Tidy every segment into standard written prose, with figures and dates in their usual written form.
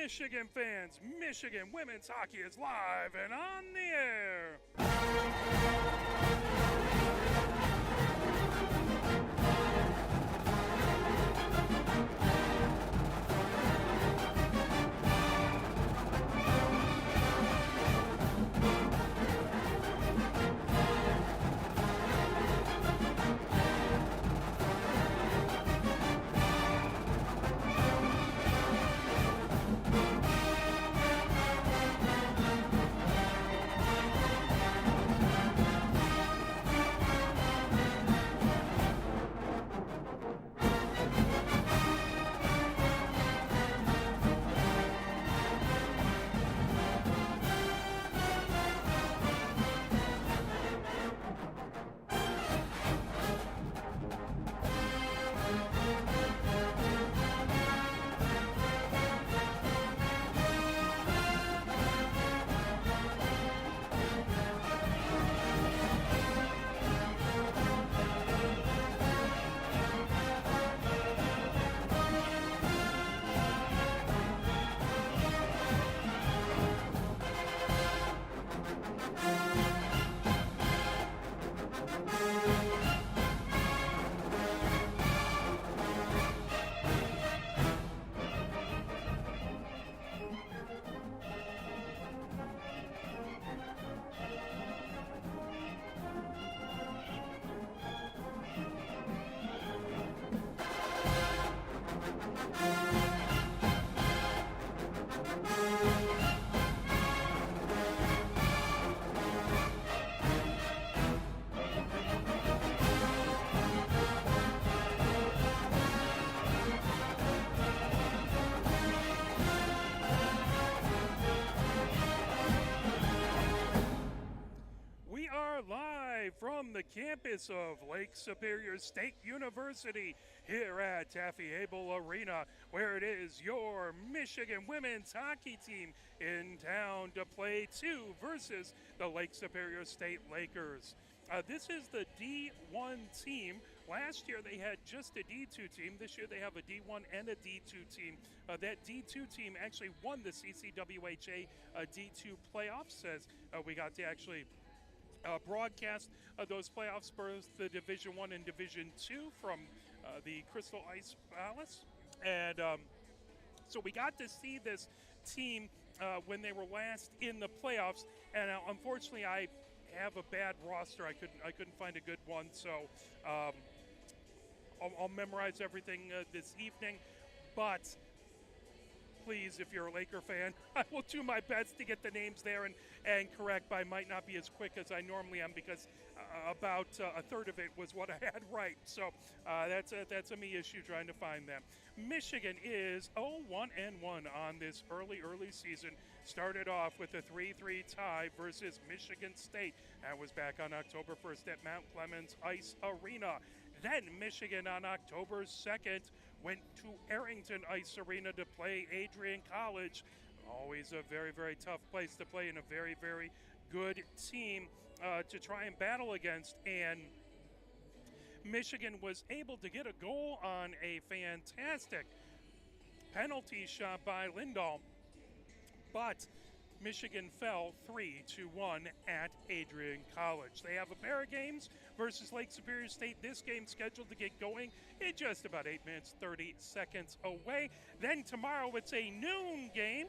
Michigan fans, Michigan women's hockey is live and on the air. We are live from the campus of Lake Superior State University here at Taffy Hable Arena, where it is your Michigan women's hockey team in town to play 2 versus the Lake Superior State Lakers. This is the D1 team. Last year they had just a D2 team. This year they have a D1 and a D2 team. That D2 team actually won the CCWHA D2 playoffs, as we got to actually broadcast those playoffs, both the Division One and Division Two from the Crystal Ice Palace, and so we got to see this team when they were last in the playoffs. And unfortunately, I have a bad roster. I couldn't find a good one, so I'll memorize everything this evening, but. Please, if you're a Laker fan, I will do my best to get the names there and correct, but I might not be as quick as I normally am because about a third of it was what I had right. So that's a me issue trying to find them. Michigan is 0-1-1 on this early season. Started off with a 3-3 tie versus Michigan State. That was back on October 1st at Mount Clemens Ice Arena. Then Michigan on October 2nd went to Arrington Ice Arena to play Adrian College. Always a very tough place to play and a very good team to try and battle against. And Michigan was able to get a goal on a fantastic penalty shot by Lindahl, but Michigan fell 3-1 at Adrian College. They have a pair of games versus Lake Superior State. This game scheduled to get going in just about 8 minutes, 30 seconds away. Then tomorrow it's a noon game,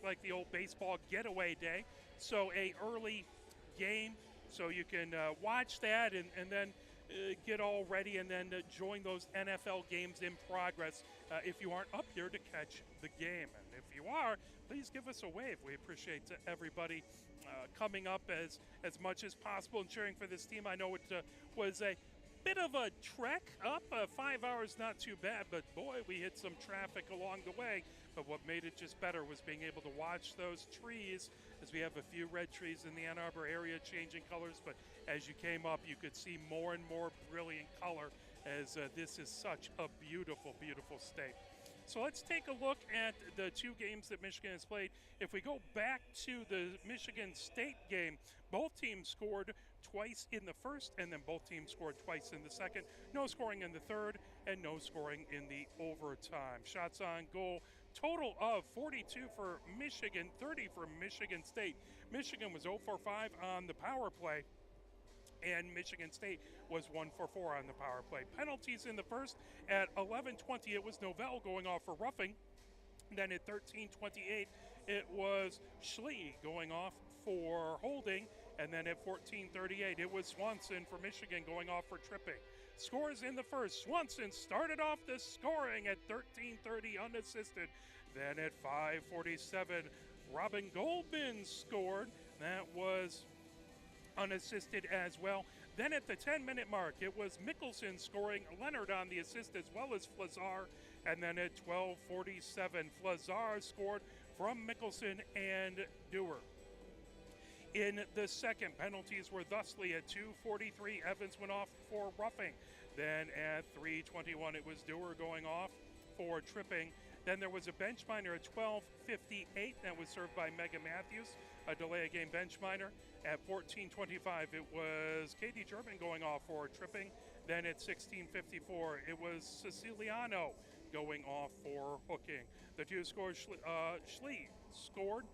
like the old baseball getaway day. So a early game, so you can watch that and then get all ready and then join those NFL games in progress if you aren't up here to catch the game. And if you are, please give us a wave. We appreciate everybody coming up as much as possible and cheering for this team. I know it was a bit of a trek up. 5 hours, not too bad, but boy, we hit some traffic along the way. But what made it just better was being able to watch those trees, as we have a few red trees in the Ann Arbor area changing colors. But as you came up, you could see more and more brilliant color, as this is such a beautiful state. So let's take a look at the 2 games that Michigan has played. If we go back to the Michigan State game, both teams scored twice in the first, and then both teams scored twice in the second. No scoring in the third, and no scoring in the overtime. Shots on goal Total of 42 for Michigan, 30 for Michigan State. Michigan was 0 for 5 on the power play, and Michigan State was 1 for 4 on the power play. Penalties in the first at 11:20, it was Novell going off for roughing. Then at 13:28, it was Schlee going off for holding. And then at 14:38, it was Swanson for Michigan going off for tripping. Scores in the first. Swanson started off the scoring at 13:30 unassisted. Then at 5:47, Robin Goldman scored. That was unassisted as well. Then at the 10-minute mark, it was Mickelson scoring, Leonard on the assist as well as Flazar. And then at 12:47, Flazar scored from Mickelson and Dewar. In the second, penalties were thusly at 2:43. Evans went off for roughing. Then at 3:21, it was Dewar going off for tripping. Then there was a bench minor at 12:58 that was served by Megan Matthews, a delay of game bench minor. At 14:25, it was Katie German going off for tripping. Then at 16:54, it was Siciliano going off for hooking. The two scores, Schlee scored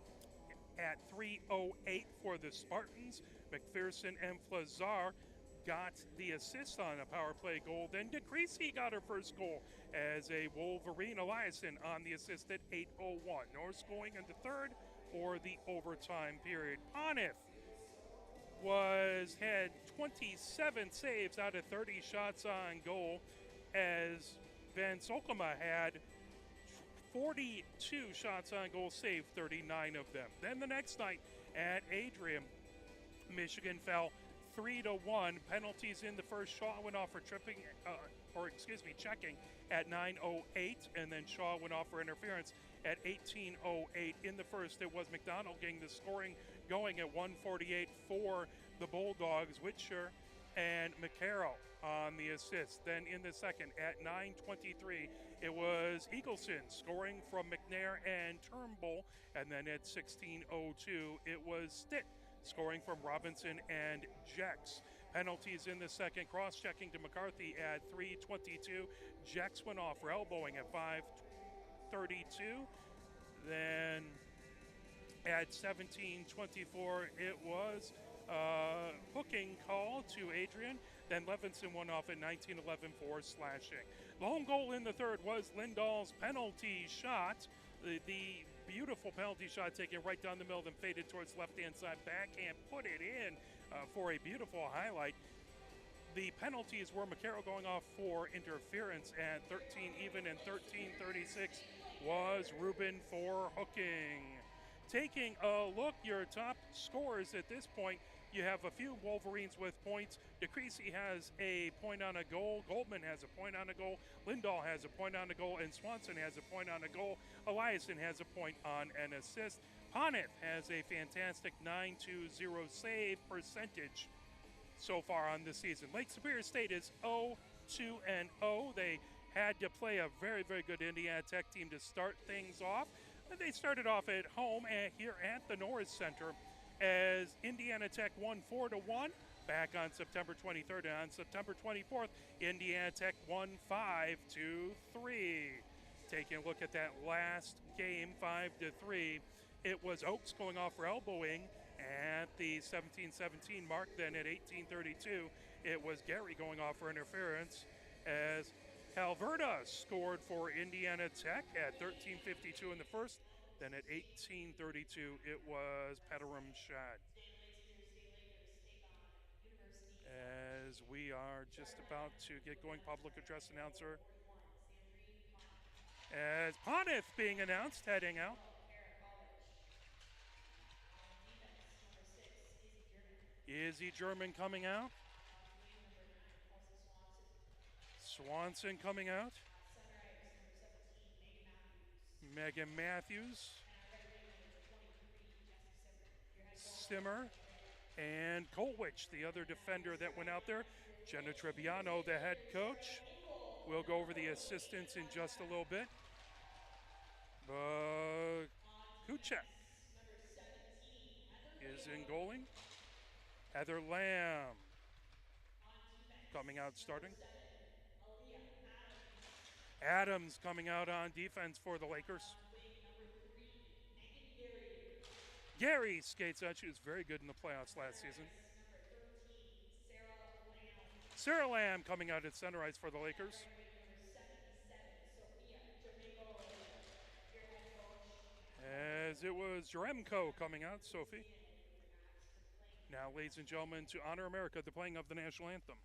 at 3:08 for the Spartans. McPherson and Flazar got the assist on a power play goal. Then DeCreasy got her first goal as a Wolverine. Eliason on the assist at 8:01. Norris going into third or the overtime period. Ponif had 27 saves out of 30 shots on goal, as Van Solkema had 42 shots on goal, saved 39 of them. Then the next night at Adrian, Michigan fell 3-1. Penalties in the first. Shaw went off for checking at 9:08, and then Shaw went off for interference at 18:08. In the first, it was McDonald getting the scoring going at 1:48 for the Bulldogs. Whitshire and McCarroll on the assist. Then in the second, at 9:23, it was Eagleson scoring from McNair and Turnbull. And then at 16:02, it was Stitt scoring from Robinson and Jex. Penalties in the second, cross-checking to McCarthy at 3:22. Jex went off for elbowing at 5:32. Then at 17:24, it was hooking call to Adrian. Then Levinson went off at 19:11 for slashing. The home goal in the third was Lindahl's penalty shot. The beautiful penalty shot taken right down the middle, then faded towards left-hand side backhand, put it in for a beautiful highlight. The penalties were McCarroll going off for interference at 13 even, and 13:36 was Rubin for hooking. Taking a look, your top scorers at this point, you have a few Wolverines with points. DeCreasy has a point on a goal. Goldman has a point on a goal. Lindahl has a point on a goal. And Swanson has a point on a goal. Eliason has a point on an assist. Ponith has a fantastic 920 save percentage so far on this season. Lake Superior State is 0-2-0. They had to play a very, very good Indiana Tech team to start things off. They started off at home here at the Norris Center, as Indiana Tech won 4-1 back on September 23rd. And on September 24th, Indiana Tech won 5-3. Taking a look at that last game, 5-3, it was Oaks going off for elbowing at the 17-17 mark. Then at 18:32, it was Gary going off for interference, as Alverta scored for Indiana Tech at 13:52 in the first. Then at 18:32, it was Petterum shot. As we are just about to get going, public address announcer, as Ponith being announced, heading out. Izzy German coming out. Swanson coming out. Megan Matthews. Simmer. And Colwich, the other defender that went out there. Jenna Trebbiano, the head coach. We'll go over the assistants in just a little bit. Kuchek is in goaling. Heather Lamb coming out starting. Adams coming out on defense for the Lakers. Gary skates out. She was very good in the playoffs last season. Sarah Lamb coming out at center ice for the Lakers. As it was Jaremko coming out, Sophie. Now, ladies and gentlemen, to honor America, the playing of the national anthem.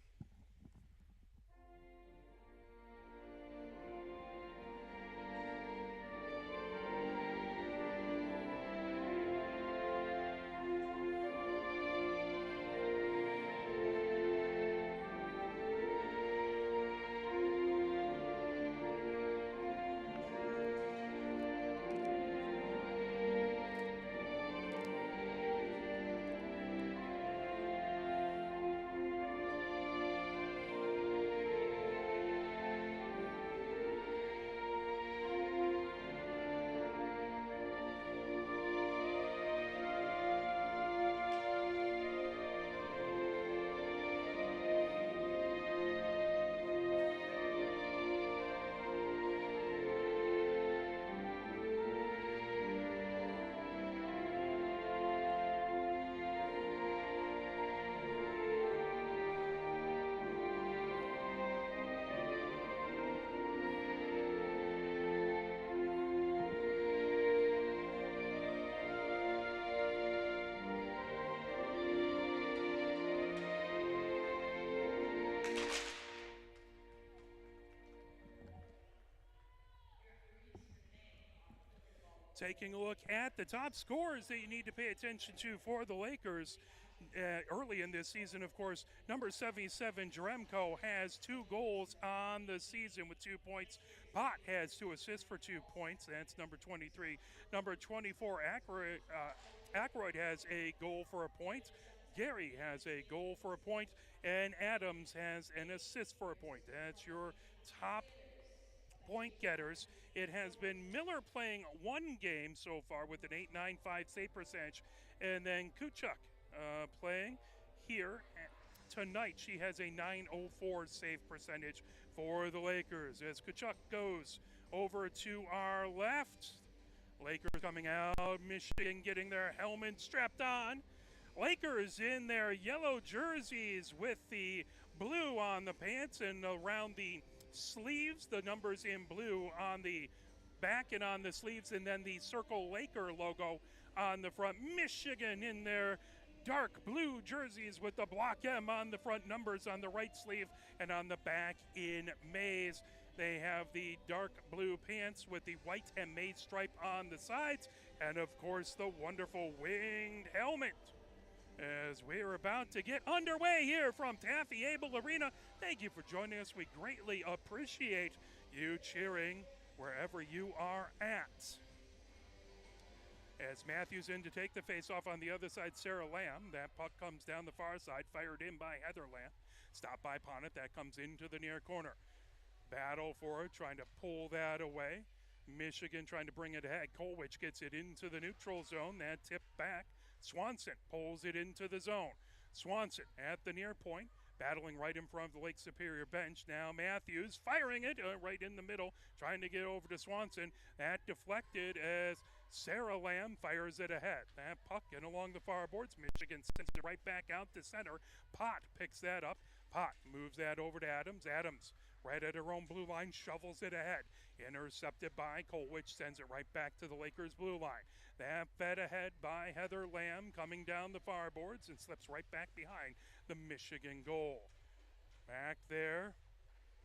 Taking a look at the top scores that you need to pay attention to for the Lakers early in this season, of course, number 77, Jaremko, has 2 goals on the season with 2 points. Pott has 2 assists for 2 points. That's number 23. Number 24, Ackroyd has a goal for a point. Gary has a goal for a point. And Adams has an assist for a point. That's your top point getters. It has been Miller playing 1 game so far with an .895 save percentage, and then Kuchuk playing here tonight. She has a .904 save percentage for the Lakers. As Kuchuk goes over to our left, Lakers coming out, Michigan getting their helmet strapped on. Lakers in their yellow jerseys with the blue on the pants and around the sleeves, the numbers in blue on the back and on the sleeves, and then the Circle Laker logo on the front. Michigan in their dark blue jerseys with the block M on the front, numbers on the right sleeve, and on the back in maize. They have the dark blue pants with the white and maize stripe on the sides, and of course the wonderful winged helmet. As we're about to get underway here from Taffy Abel Arena, thank you for joining us. We greatly appreciate you cheering wherever you are at. As Matthews in to take the face-off on the other side, Sarah Lamb. That puck comes down the far side, fired in by Heather Lamb. Stopped by Ponnet, that comes into the near corner. Battle for it, trying to pull that away. Michigan trying to bring it ahead. Kolwich gets it into the neutral zone, that tipped back. Swanson pulls it into the zone. Swanson at the near point, battling right in front of the Lake Superior bench. Now Matthews firing it right in the middle, trying to get over to Swanson. That deflected as Sarah Lamb fires it ahead. That puck in along the far boards. Michigan sends it right back out to center. Pott picks that up. Pott moves that over to Adams. Adams right at her own blue line, shovels it ahead. Intercepted by Kolwich, sends it right back to the Lakers blue line. That fed ahead by Heather Lamb, coming down the far boards and slips right back behind the Michigan goal. Back there,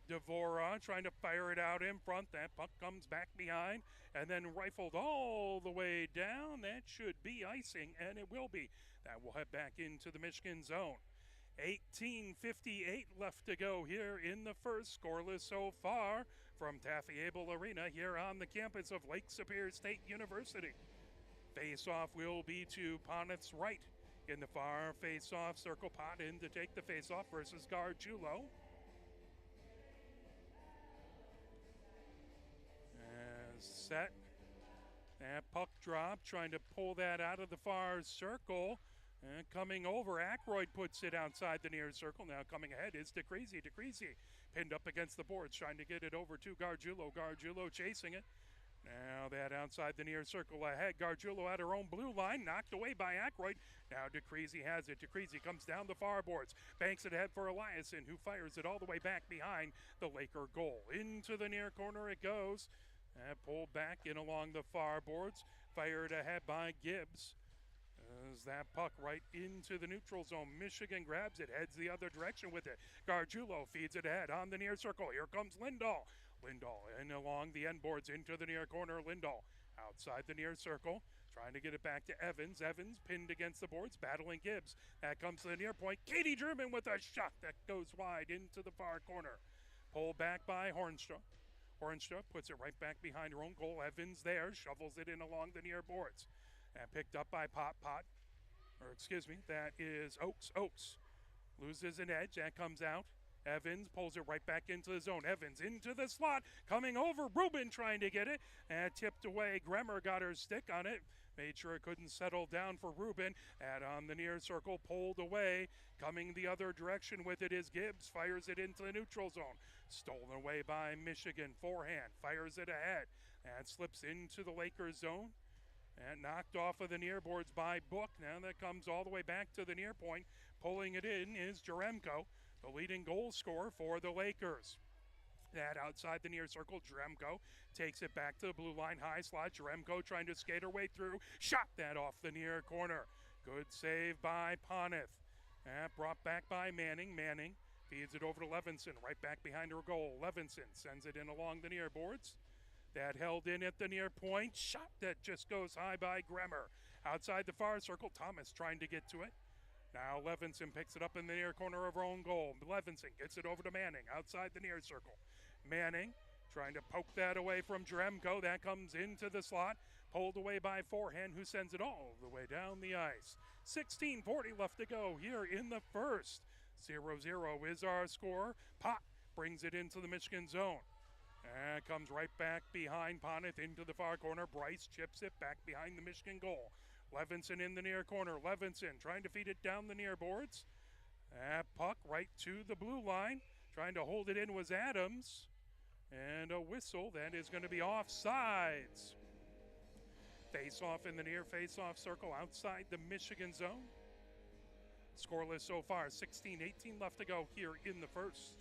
Dvorak trying to fire it out in front. That puck comes back behind and then rifled all the way down. That should be icing, and it will be. That will head back into the Michigan zone. 18:58 left to go here in the first. Scoreless so far from Taffy Abel Arena here on the campus of Lake Superior State University. Face-off will be to Ponet's right. In the far face-off circle, Pott in to take the face-off versus Gargiulo. As set. That puck drop, trying to pull that out of the far circle. And coming over, Ackroyd puts it outside the near circle. Now coming ahead is DeCreasy. DeCreasy pinned up against the boards, trying to get it over to Gargiulo. Gargiulo chasing it. Now that outside the near circle ahead, Gargiulo at her own blue line, knocked away by Aykroyd. Now DeCreasy has it. DeCreasy comes down the far boards, banks it ahead for Eliason, who fires it all the way back behind the Laker goal. Into the near corner it goes. Pulled back in along the far boards, fired ahead by Gibbs. As that puck right into the neutral zone. Michigan grabs it, heads the other direction with it. Gargiulo feeds it ahead on the near circle. Here comes Lindahl. Lindahl in along the end boards into the near corner. Lindahl outside the near circle, trying to get it back to Evans. Evans pinned against the boards, battling Gibbs. That comes to the near point. Katie German with a shot that goes wide into the far corner. Pulled back by Hornstra. Hornstra puts it right back behind her own goal. Evans there, shovels it in along the near boards. And picked up by that is Oakes. Oakes loses an edge. That comes out. Evans pulls it right back into the zone. Evans into the slot, coming over. Rubin trying to get it, and tipped away. Gremmer got her stick on it. Made sure it couldn't settle down for Rubin. And on the near circle, pulled away. Coming the other direction with it is Gibbs. Fires it into the neutral zone. Stolen away by Michigan. Forehand. Fires it ahead. And slips into the Lakers zone. And knocked off of the near boards by Book. Now that comes all the way back to the near point. Pulling it in is Jaremko, the leading goal scorer for the Lakers. That outside the near circle, Jaremko takes it back to the blue line high slot. Jaremko trying to skate her way through. Shot that off the near corner. Good save by Poneth. Brought back by Manning. Manning feeds it over to Levinson, right back behind her goal. Levinson sends it in along the near boards. That held in at the near point. Shot that just goes high by Gremmer. Outside the far circle, Thomas trying to get to it. Now Levinson picks it up in the near corner of her own goal. Levinson gets it over to Manning outside the near circle. Manning trying to poke that away from Jaremko. That comes into the slot. Pulled away by Forehand, who sends it all the way down the ice. 16:40 left to go here in the first. 0-0 is our score. Pott brings it into the Michigan zone. And comes right back behind Poneth into the far corner. Bryce chips it back behind the Michigan goal. Levinson in the near corner. Levinson trying to feed it down the near boards. Puck right to the blue line. Trying to hold it in was Adams. And a whistle that is going to be offsides. Face-off in the near face-off circle outside the Michigan zone. Scoreless so far, 16-18 left to go here in the first.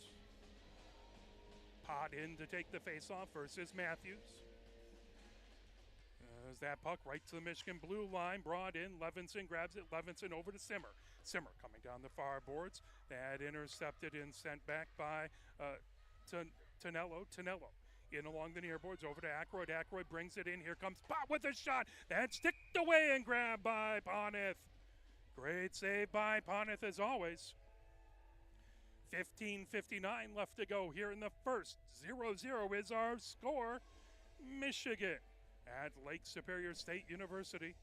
Pott in to take the face-off versus Matthews. As that puck right to the Michigan blue line, brought in. Levinson grabs it. Levinson over to Simmer. Simmer coming down the far boards. That intercepted and sent back by Tonello. Tonello in along the near boards over to Aykroyd. Aykroyd brings it in. Here comes Pott with a shot. That's sticked away and grabbed by Poneth. Great save by Poneth as always. 15:59 left to go here in the first. 0-0 is our score. Michigan at Lake Superior State University.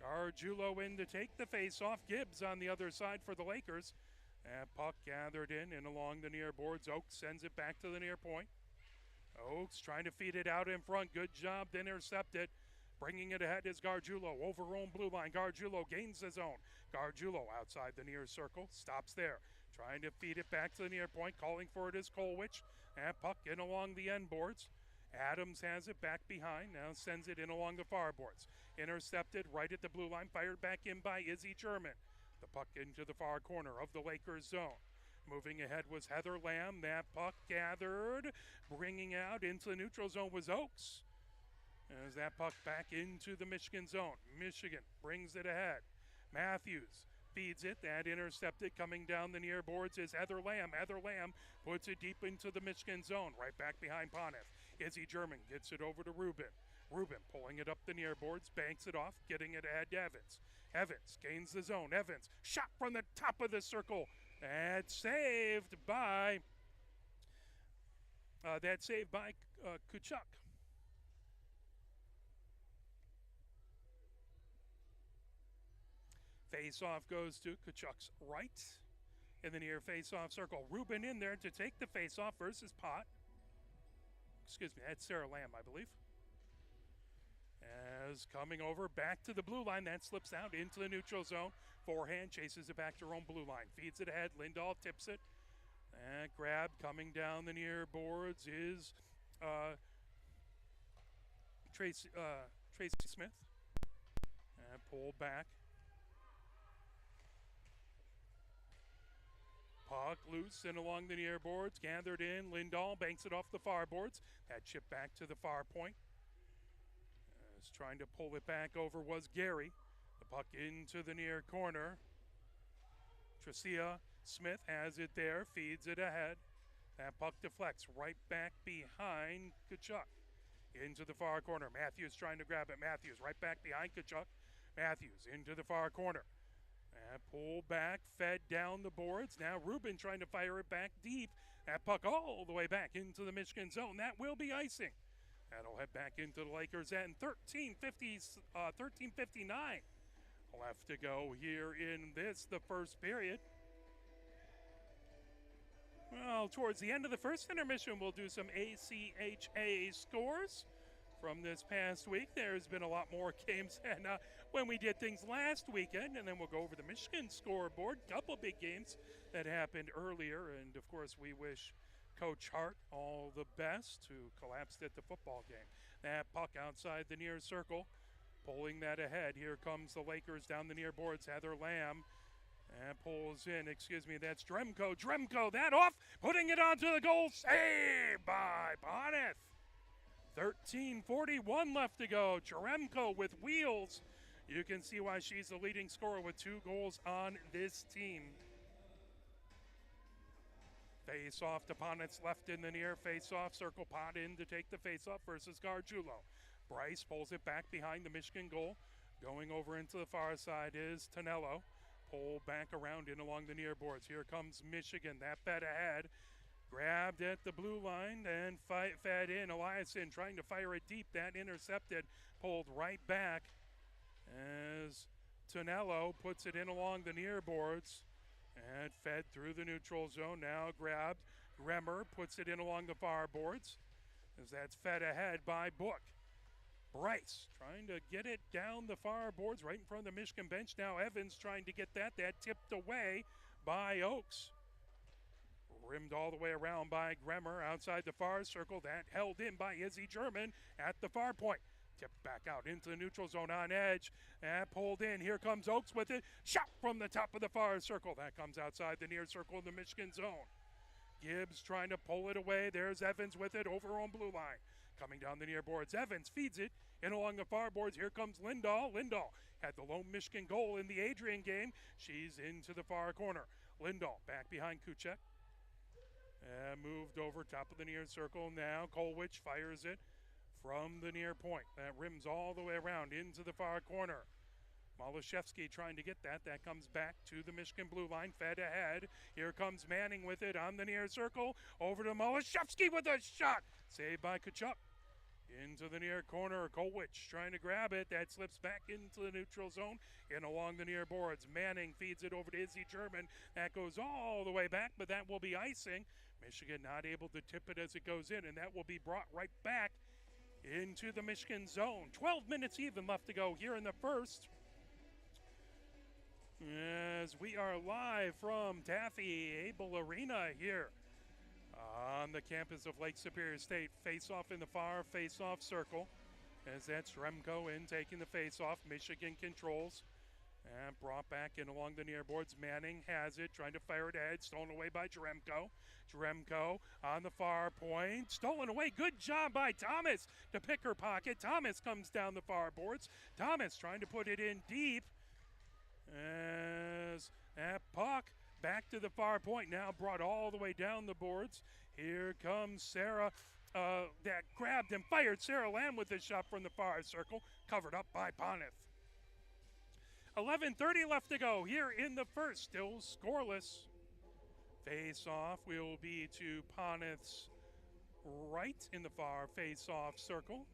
Gargiulo in to take the face-off. Gibbs on the other side for the Lakers. And puck gathered in and along the near boards. Oakes sends it back to the near point. Oakes trying to feed it out in front. Good job to intercept it. Bringing it ahead is Gargiulo over own blue line. Gargiulo gains the zone. Gargiulo outside the near circle. Stops there. Trying to feed it back to the near point. Calling for it is Kolwich. And puck in along the end boards. Adams has it back behind. Now sends it in along the far boards. Intercepted right at the blue line. Fired back in by Izzy German. The puck into the far corner of the Lakers zone. Moving ahead was Heather Lamb. That puck gathered. Bringing out into the neutral zone was Oakes. As that puck back into the Michigan zone. Michigan brings it ahead. Matthews feeds it. That intercepted coming down the near boards is Heather Lamb. Heather Lamb puts it deep into the Michigan zone. Right back behind Poneth. Izzy German gets it over to Rubin. Rubin pulling it up the near boards. Banks it off. Getting it ahead to Evans. Evans gains the zone. Evans shot from the top of the circle. That's saved by Tkachuk. Face-off goes to Tkachuk's right in the near face-off circle. Rubin in there to take the face-off versus Pott. Excuse me, that's Sarah Lamb, I believe. As coming over back to the blue line, that slips out into the neutral zone. Forehand chases it back to her own blue line. Feeds it ahead. Lindahl tips it. And grab coming down the near boards is Tracy Smith. And pulled back. Puck loose and along the near boards. Gathered in. Lindahl banks it off the far boards. That chip back to the far point. As trying to pull it back over was Gary. The puck into the near corner. Tracia Smith has it there. Feeds it ahead. That puck deflects right back behind Tkachuk. Into the far corner. Matthews trying to grab it. Matthews right back behind Tkachuk. Matthews into the far corner. And pull back, fed down the boards. Now Rubin trying to fire it back deep. That puck all the way back into the Michigan zone. That will be icing. That'll head back into the Lakers end. 13:59 left to go here in the first period. Well, towards the end of the first intermission, we'll do some ACHA scores from this past week. There's been a lot more games than when we did things last weekend, and then we'll go over the Michigan scoreboard. Couple big games that happened earlier, and of course we wish Coach Hart all the best, who collapsed at the football game. That puck outside the near circle, pulling that ahead. Here comes the Lakers down the near boards. Heather Lamb and pulls in, that's Dremko. Dremko, that off, putting it onto the goal. Saved by Bonnet. 13:41 left to go. Dremko with wheels. You can see why she's the leading scorer with 2 goals on this team. Face off to Ponitz left in the near. Face off, circle Pot in to take the face off versus Gargiulo. Bryce pulls it back behind the Michigan goal. Going over into the far side is Tonello. Pull back around in along the near boards. Here comes Michigan. That fed ahead. Grabbed at the blue line and fed in. Eliasson trying to fire it deep. That intercepted. Pulled right back as Tonello puts it in along the near boards. And fed through the neutral zone. Now grabbed. Bremer puts it in along the far boards as that's fed ahead by Book. Bryce trying to get it down the far boards right in front of the Michigan bench. Now Evans trying to get that. That tipped away by Oakes. Rimmed all the way around by Bremer outside the far circle. That held in by Izzy German at the far point. Tipped back out into the neutral zone on edge. And pulled in. Here comes Oakes with it. Shot from the top of the far circle. That comes outside the near circle in the Michigan zone. Gibbs trying to pull it away. There's Evans with it over on blue line. Coming down the near boards. Evans feeds it in along the far boards. Here comes Lindahl. Lindahl had the lone Michigan goal in the Adrian game. She's into the far corner. Lindahl back behind Kuchek. And moved over top of the near circle. Now Kolwich fires it from the near point. That rims all the way around into the far corner. Malashevsky trying to get that. That comes back to the Michigan blue line. Fed ahead. Here comes Manning with it on the near circle. Over to Malashevsky with a shot. Saved by Tkachuk. Into the near corner. Kolwich trying to grab it. That slips back into the neutral zone and along the near boards. Manning feeds it over to Izzy German. That goes all the way back, but that will be icing. Michigan not able to tip it as it goes in, and that will be brought right back into the Michigan zone. 12 minutes even left to go here in the first. As we are live from Taffy Abel Arena here on the campus of Lake Superior State. Face-off in the far face-off circle as that's Dremko in taking the face-off. Michigan controls and brought back in along the near boards. Manning has it, trying to fire it ahead, stolen away by Dremko. Dremko on the far point, stolen away. Good job by Thomas to pick her pocket. Thomas comes down the far boards. Thomas trying to put it in deep as that puck back to the far point, now brought all the way down the boards. Here comes Sarah, that grabbed and fired Sarah Lamb with a shot from the far circle, covered up by Ponith. 11:30 left to go here in the first, still scoreless. Face-off will be to Ponith's right in the far face-off circle.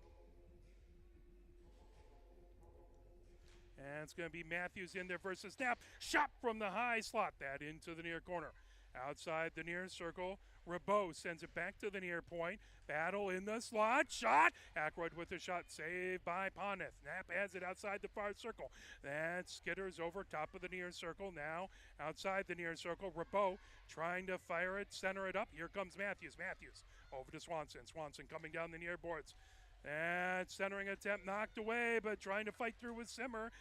And it's going to be Matthews in there versus snap. Shot from the high slot. That into the near corner. Outside the near circle. Rabot sends it back to the near point. Battle in the slot. Shot. Ackroyd with the shot. Saved by Ponith. Knapp has it outside the far circle. That skitters over top of the near circle. Now outside the near circle. Rabot trying to fire it. Center it up. Here comes Matthews. Matthews over to Swanson. Swanson coming down the near boards. And centering attempt knocked away, but trying to fight through with Simmer.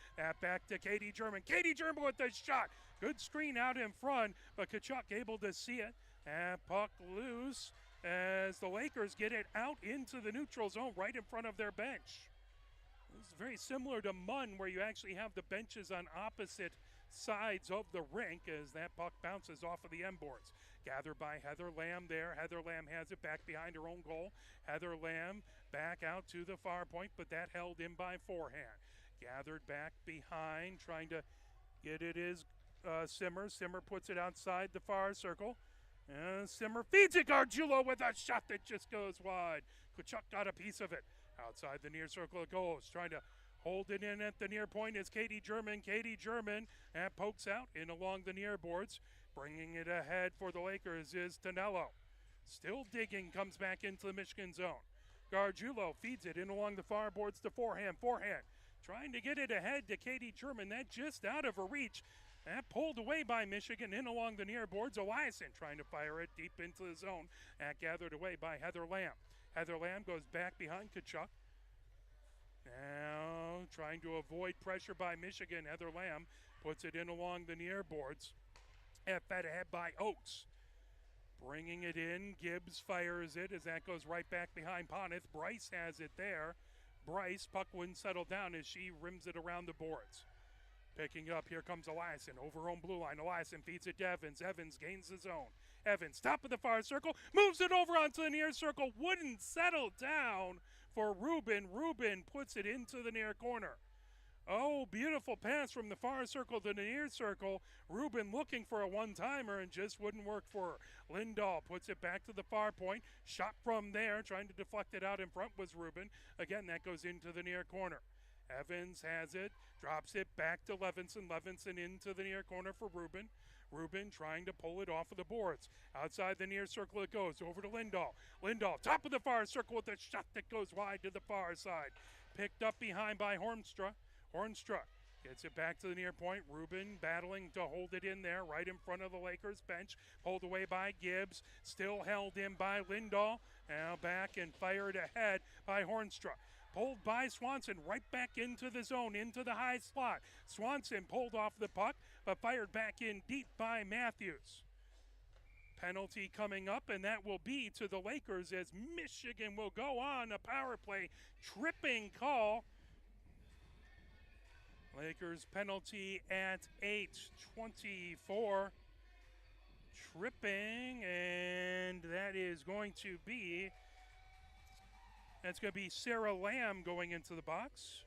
Back to Katie German. Katie German with the shot. Good screen out in front, but Tkachuk able to see it. And puck loose as the Lakers get it out into the neutral zone right in front of their bench. This is very similar to Munn, where you actually have the benches on opposite sides of the rink as that puck bounces off of the end boards. Gathered by Heather Lamb there. Heather Lamb has it back behind her own goal. Heather Lamb back out to the far point, but that held in by forehand. Gathered back behind, trying to get it is Simmer. Simmer puts it outside the far circle. And Simmer feeds it. Gargiulo with a shot that just goes wide. Tkachuk got a piece of it. Outside the near circle it goes. Trying to hold it in at the near point is Katie German. Katie German and pokes out in along the near boards. Bringing it ahead for the Lakers is Tonello. Still digging, comes back into the Michigan zone. Gargiulo feeds it in along the far boards to forehand. Trying to get it ahead to Katie German. That just out of her reach. That pulled away by Michigan in along the near boards. Eliason trying to fire it deep into the zone. That gathered away by Heather Lamb. Heather Lamb goes back behind Tkachuk. Now trying to avoid pressure by Michigan. Heather Lamb puts it in along the near boards. And fed ahead by Oakes. Bringing it in. Gibbs fires it as that goes right back behind Ponith. Bryce has it there. Bryce, puck wouldn't settle down as she rims it around the boards. Picking up, here comes Eliason over on blue line. Eliason feeds it to Evans. Evans gains the zone. Evans, top of the far circle, moves it over onto the near circle. Wouldn't settle down for Rubin. Rubin puts it into the near corner. Oh, beautiful pass from the far circle to the near circle. Rubin looking for a one-timer and just wouldn't work for her. Lindahl puts it back to the far point. Shot from there, trying to deflect it out in front was Rubin. Again, that goes into the near corner. Evans has it, drops it back to Levinson. Levinson into the near corner for Rubin. Rubin trying to pull it off of the boards. Outside the near circle it goes, over to Lindahl. Lindahl, top of the far circle with a shot that goes wide to the far side. Picked up behind by Hornstra. Hornstra gets it back to the near point. Rubin battling to hold it in there right in front of the Lakers bench. Pulled away by Gibbs. Still held in by Lindahl. Now back and fired ahead by Hornstra. Pulled by Swanson right back into the zone, into the high slot. Swanson pulled off the puck, but fired back in deep by Matthews. Penalty coming up, and that will be to the Lakers as Michigan will go on a power play. Tripping call. Lakers penalty at 8:24. Tripping, and that is going to be... That's going to be Sarah Lamb going into the box.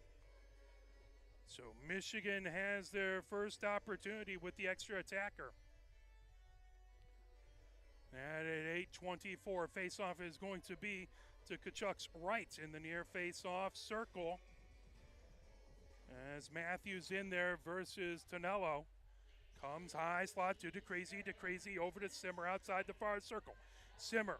So Michigan has their first opportunity with the extra attacker. And at 8:24, faceoff is going to be to Tkachuk's right in the near faceoff circle. As Matthews in there versus Tonello. Comes high, slot to DeCrazy. DeCrazy over to Simmer outside the far circle. Simmer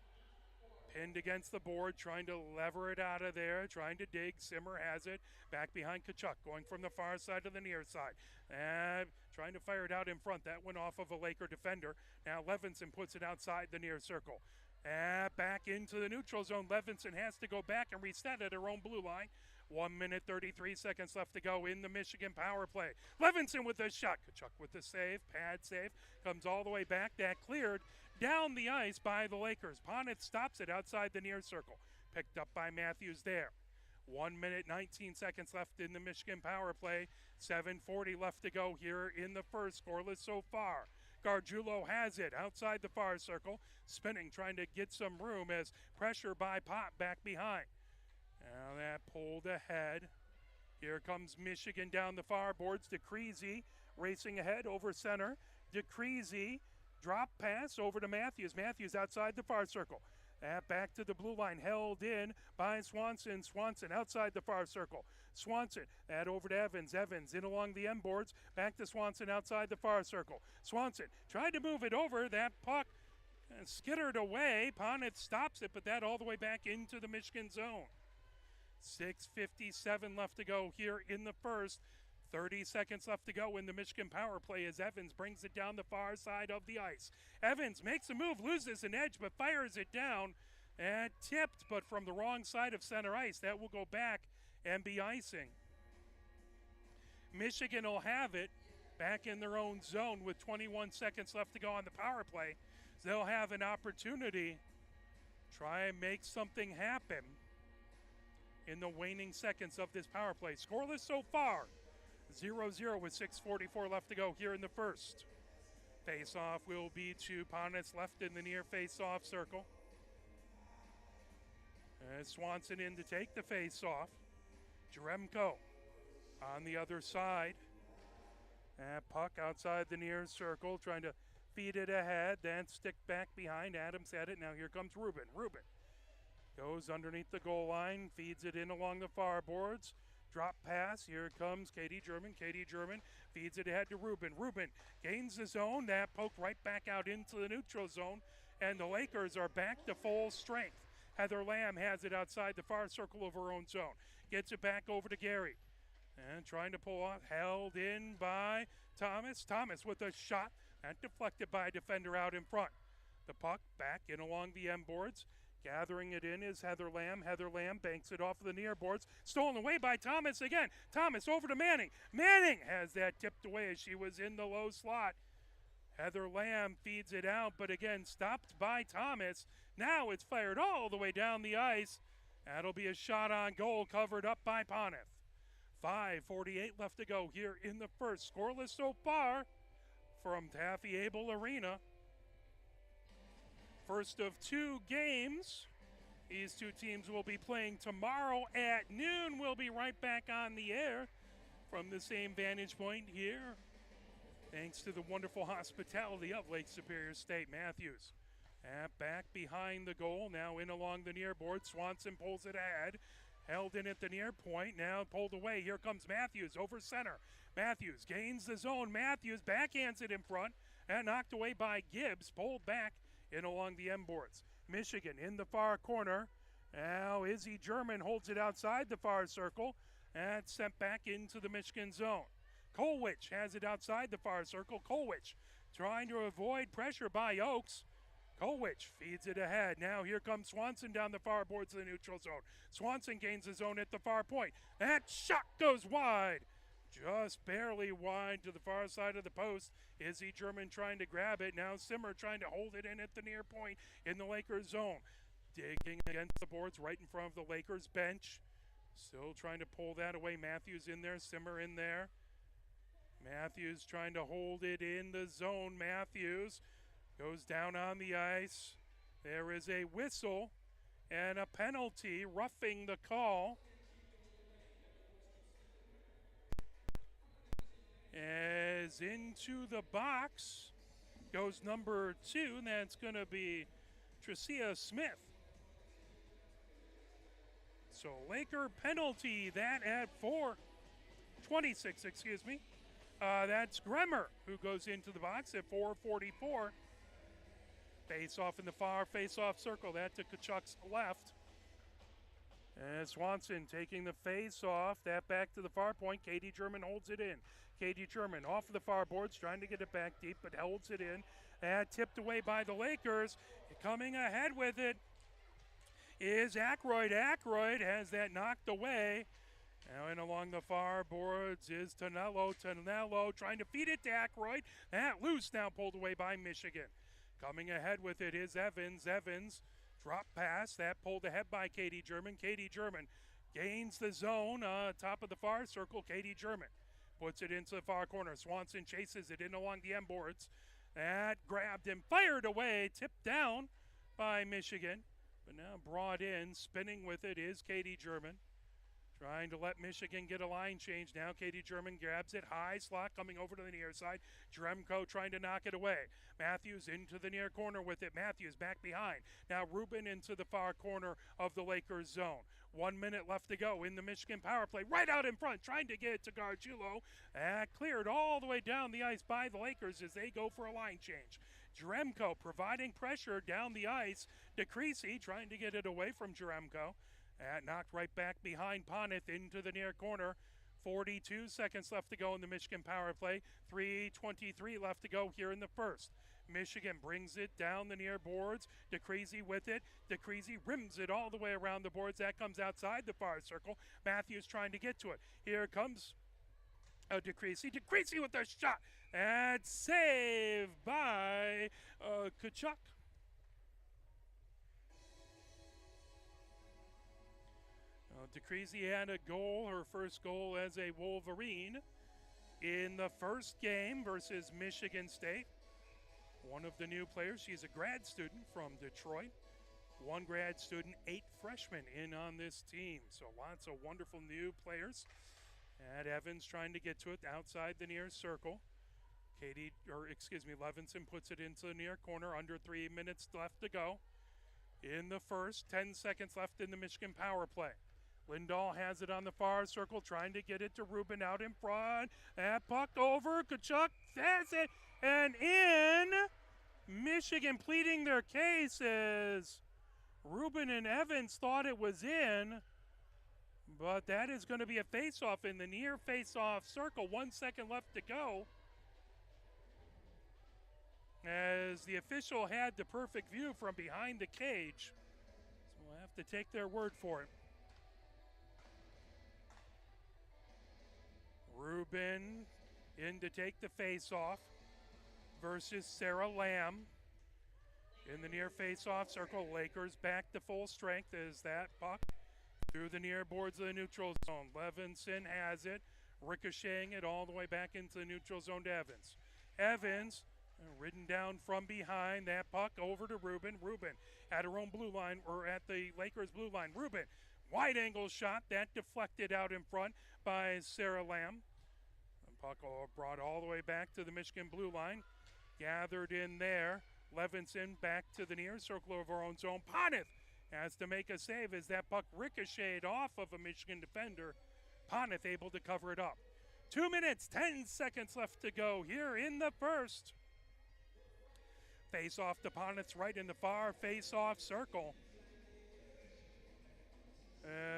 pinned against the board, trying to lever it out of there, trying to dig. Simmer has it. Back behind Tkachuk, going from the far side to the near side. And trying to fire it out in front. That went off of a Laker defender. Now Levinson puts it outside the near circle. And back into the neutral zone. Levinson has to go back and reset at her own blue line. 1 minute, 33 seconds left to go in the Michigan power play. Levinson with the shot. Tkachuk with the save. Pad save. Comes all the way back. That cleared down the ice by the Lakers. Ponith stops it outside the near circle. Picked up by Matthews there. 1 minute, 19 seconds left in the Michigan power play. 7:40 left to go here in the first. Scoreless so far. Gargiulo has it outside the far circle. Spinning, trying to get some room as pressure by Pop back behind. Now that pulled ahead. Here comes Michigan down the far boards. DeCrazy racing ahead over center. DeCrazy drop pass over to Matthews. Matthews outside the far circle. That back to the blue line, held in by Swanson. Swanson outside the far circle. Swanson, that over to Evans. Evans in along the end boards. Back to Swanson outside the far circle. Swanson tried to move it over. That puck skittered away. Ponith stops it, but that all the way back into the Michigan zone. 6:57 left to go here in the first. 30 seconds left to go in the Michigan power play as Evans brings it down the far side of the ice. Evans makes a move, loses an edge, but fires it down. And tipped, but from the wrong side of center ice. That will go back and be icing. Michigan will have it back in their own zone with 21 seconds left to go on the power play. So they'll have an opportunity to try and make something happen in the waning seconds of this power play. Scoreless so far, 0-0 with 6:44 left to go here in the first. Face-off will be to Ponitz left in the near face-off circle. Swanson in to take the face-off. Jaremko on the other side. Puck outside the near circle, trying to feed it ahead, then stick back behind. Adams at it. Now here comes Rubin. Rubin goes underneath the goal line, feeds it in along the far boards. Drop pass. Here comes Katie German. Katie German feeds it ahead to Rubin. Rubin gains the zone. That poke right back out into the neutral zone. And the Lakers are back to full strength. Heather Lamb has it outside the far circle of her own zone. Gets it back over to Gary. And trying to pull off. Held in by Thomas. Thomas with a shot. And deflected by a defender out in front. The puck back in along the M boards. Gathering it in is Heather Lamb. Heather Lamb banks it off of the near boards. Stolen away by Thomas again. Thomas over to Manning. Manning has that tipped away as she was in the low slot. Heather Lamb feeds it out, but again stopped by Thomas. Now it's fired all the way down the ice. That'll be a shot on goal covered up by Poneth. 5:48 left to go here in the first. Scoreless so far from Taffy Abel Arena. First of two games. These two teams will be playing tomorrow at noon. We'll be right back on the air from the same vantage point here. Thanks to the wonderful hospitality of Lake Superior State. Matthews back behind the goal. Now in along the near board. Swanson pulls it ahead. Held in at the near point. Now pulled away. Here comes Matthews over center. Matthews gains the zone. Matthews backhands it in front. And knocked away by Gibbs. Pulled back in along the M boards. Michigan in the far corner. Now Izzy German holds it outside the far circle. And sent back into the Michigan zone. Kolwich has it outside the far circle. Kolwich trying to avoid pressure by Oakes. Kolwich feeds it ahead. Now here comes Swanson down the far boards of the neutral zone. Swanson gains the zone at the far point. That shot goes wide. Just barely wide to the far side of the post. Izzy German trying to grab it. Now Simmer trying to hold it in at the near point in the Lakers zone. Digging against the boards right in front of the Lakers bench. Still trying to pull that away. Matthews in there. Simmer in there. Matthews trying to hold it in the zone. Matthews goes down on the ice. There is a whistle and a penalty, roughing the call. As into the box goes number 2, and that's going to be Tricia Smith. So Laker penalty, that at 4:26, excuse me. That's Gremmer who goes into the box at 4:44. Face-off in the far face-off circle. That to Kachuk's left. And Swanson taking the face-off. That back to the far point. Katie German holds it in. Katie German off of the far boards, trying to get it back deep, but holds it in. And tipped away by the Lakers. Coming ahead with it is Aykroyd. Aykroyd has that knocked away. Now in along the far boards is Tonello. Tonello trying to feed it to Aykroyd. That loose, now pulled away by Michigan. Coming ahead with it is Evans. Evans drop pass. That pulled ahead by Katie German. Katie German gains the zone. Top of the far circle, Katie German puts it into the far corner. Swanson chases it in along the M boards. That grabbed and fired away. Tipped down by Michigan. But now brought in, spinning with it is Katie German. Trying to let Michigan get a line change now. Katie German grabs it high slot, coming over to the near side. Jaremko trying to knock it away. Matthews into the near corner with it. Matthews back behind. Now Rubin into the far corner of the Lakers zone. 1 minute left to go in the Michigan power play. Right out in front, trying to get it to Gargiulo. Cleared all the way down the ice by the Lakers as they go for a line change. Jaremko providing pressure down the ice. DeCreasy trying to get it away from Jaremko. Knocked right back behind Poneth into the near corner 42 seconds left to go in the Michigan power play. 3:23 left to go here in the first. Michigan brings it down the near boards. DeCreasy with it. DeCreasy rims it all the way around the boards. That comes outside the far circle. Matthews trying to get to it. Here comes DeCreasy. DeCreasy with a shot. And saved by Tkachuk. DeCreasy had a goal, her first goal as a Wolverine in the first game versus Michigan State. One of the new players, she's a grad student from Detroit. One grad student, 8 freshmen in on this team. So lots of wonderful new players. And Evans trying to get to it outside the near circle. Levinson puts it into the near corner, under 3 minutes left to go. In the first, 10 seconds left in the Michigan power play. Lindahl has it on the far circle, trying to get it to Rubin out in front. That puck over, Tkachuk has it, and in. Michigan pleading their cases. Rubin and Evans thought it was in, but that is going to be a face-off in the near face-off circle. 1 second left to go. As the official had the perfect view from behind the cage. So we'll have to take their word for it. Rubin in to take the face-off versus Sarah Lamb. In the near face-off circle, Lakers back to full strength as that puck through the near boards of the neutral zone. Levinson has it, ricocheting it all the way back into the neutral zone to Evans. Evans ridden down from behind, that puck over to Rubin. Rubin at her own blue line, or at the Lakers blue line. Rubin, wide angle shot, that deflected out in front by Sarah Lamb. Puck brought all the way back to the Michigan blue line. Gathered in there. Levinson back to the near circle of our own zone. Poneth has to make a save as that puck ricocheted off of a Michigan defender. Poneth able to cover it up. 2 minutes, 10 seconds left to go here in the first. Face off to Poneth's right in the far face-off circle.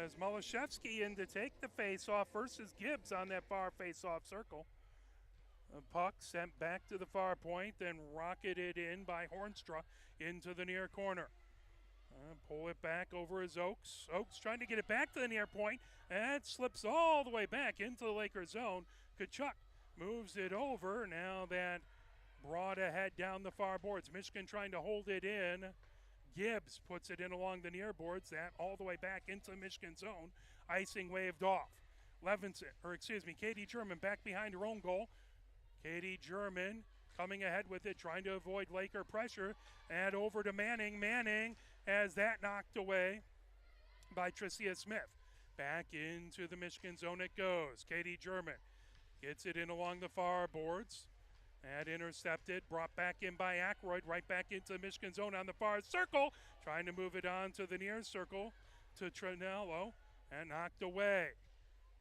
As Malashevsky in to take the face-off versus Gibbs on that far face-off circle. A puck sent back to the far point, then rocketed in by Hornstra into the near corner. Pull it back over as Oakes. Oakes trying to get it back to the near point. And slips all the way back into the Lakers zone. Tkachuk moves it over. Now that brought ahead down the far boards. Michigan trying to hold it in. Gibbs puts it in along the near boards. That all the way back into the Michigan zone. Icing waved off. Katie German back behind her own goal. Katie German coming ahead with it, trying to avoid Laker pressure. And over to Manning. Manning has that knocked away by Tricia Smith. Back into the Michigan zone it goes. Katie German gets it in along the far boards. And intercepted, brought back in by Ackroyd, right back into the Michigan zone on the far circle. Trying to move it on to the near circle to Trinello. And knocked away.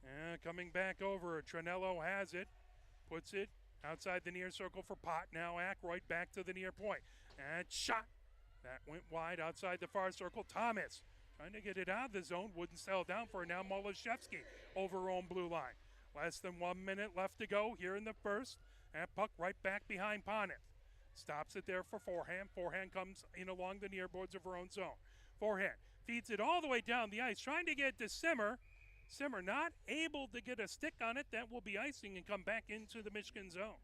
And coming back over, Trinello has it. Puts it outside the near circle for Pott. Now Ackroyd back to the near point. And shot. That went wide outside the far circle. Thomas trying to get it out of the zone. Wouldn't settle down for it. Now Malashevsky over on blue line. Less than 1 minute left to go here in the first. And puck right back behind Poneth. Stops it there for forehand. Forehand comes in along the near boards of her own zone. Forehand feeds it all the way down the ice. Trying to get to Simmer. Simmer not able to get a stick on it. That will be icing and come back into the Michigan zone.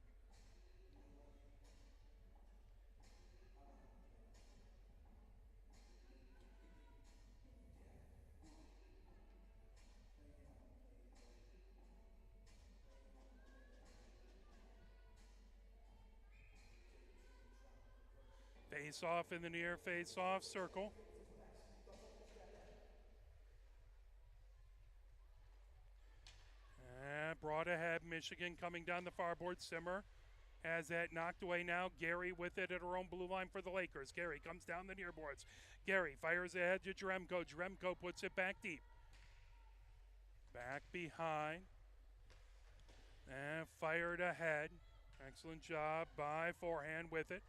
Face-off in the near face-off circle. And brought ahead, Michigan coming down the far board. Simmer has that knocked away now. Gary with it at her own blue line for the Lakers. Gary comes down the near boards. Gary fires ahead to Jaremko. Jaremko puts it back deep. Back behind. And fired ahead. Excellent job by forehand with it.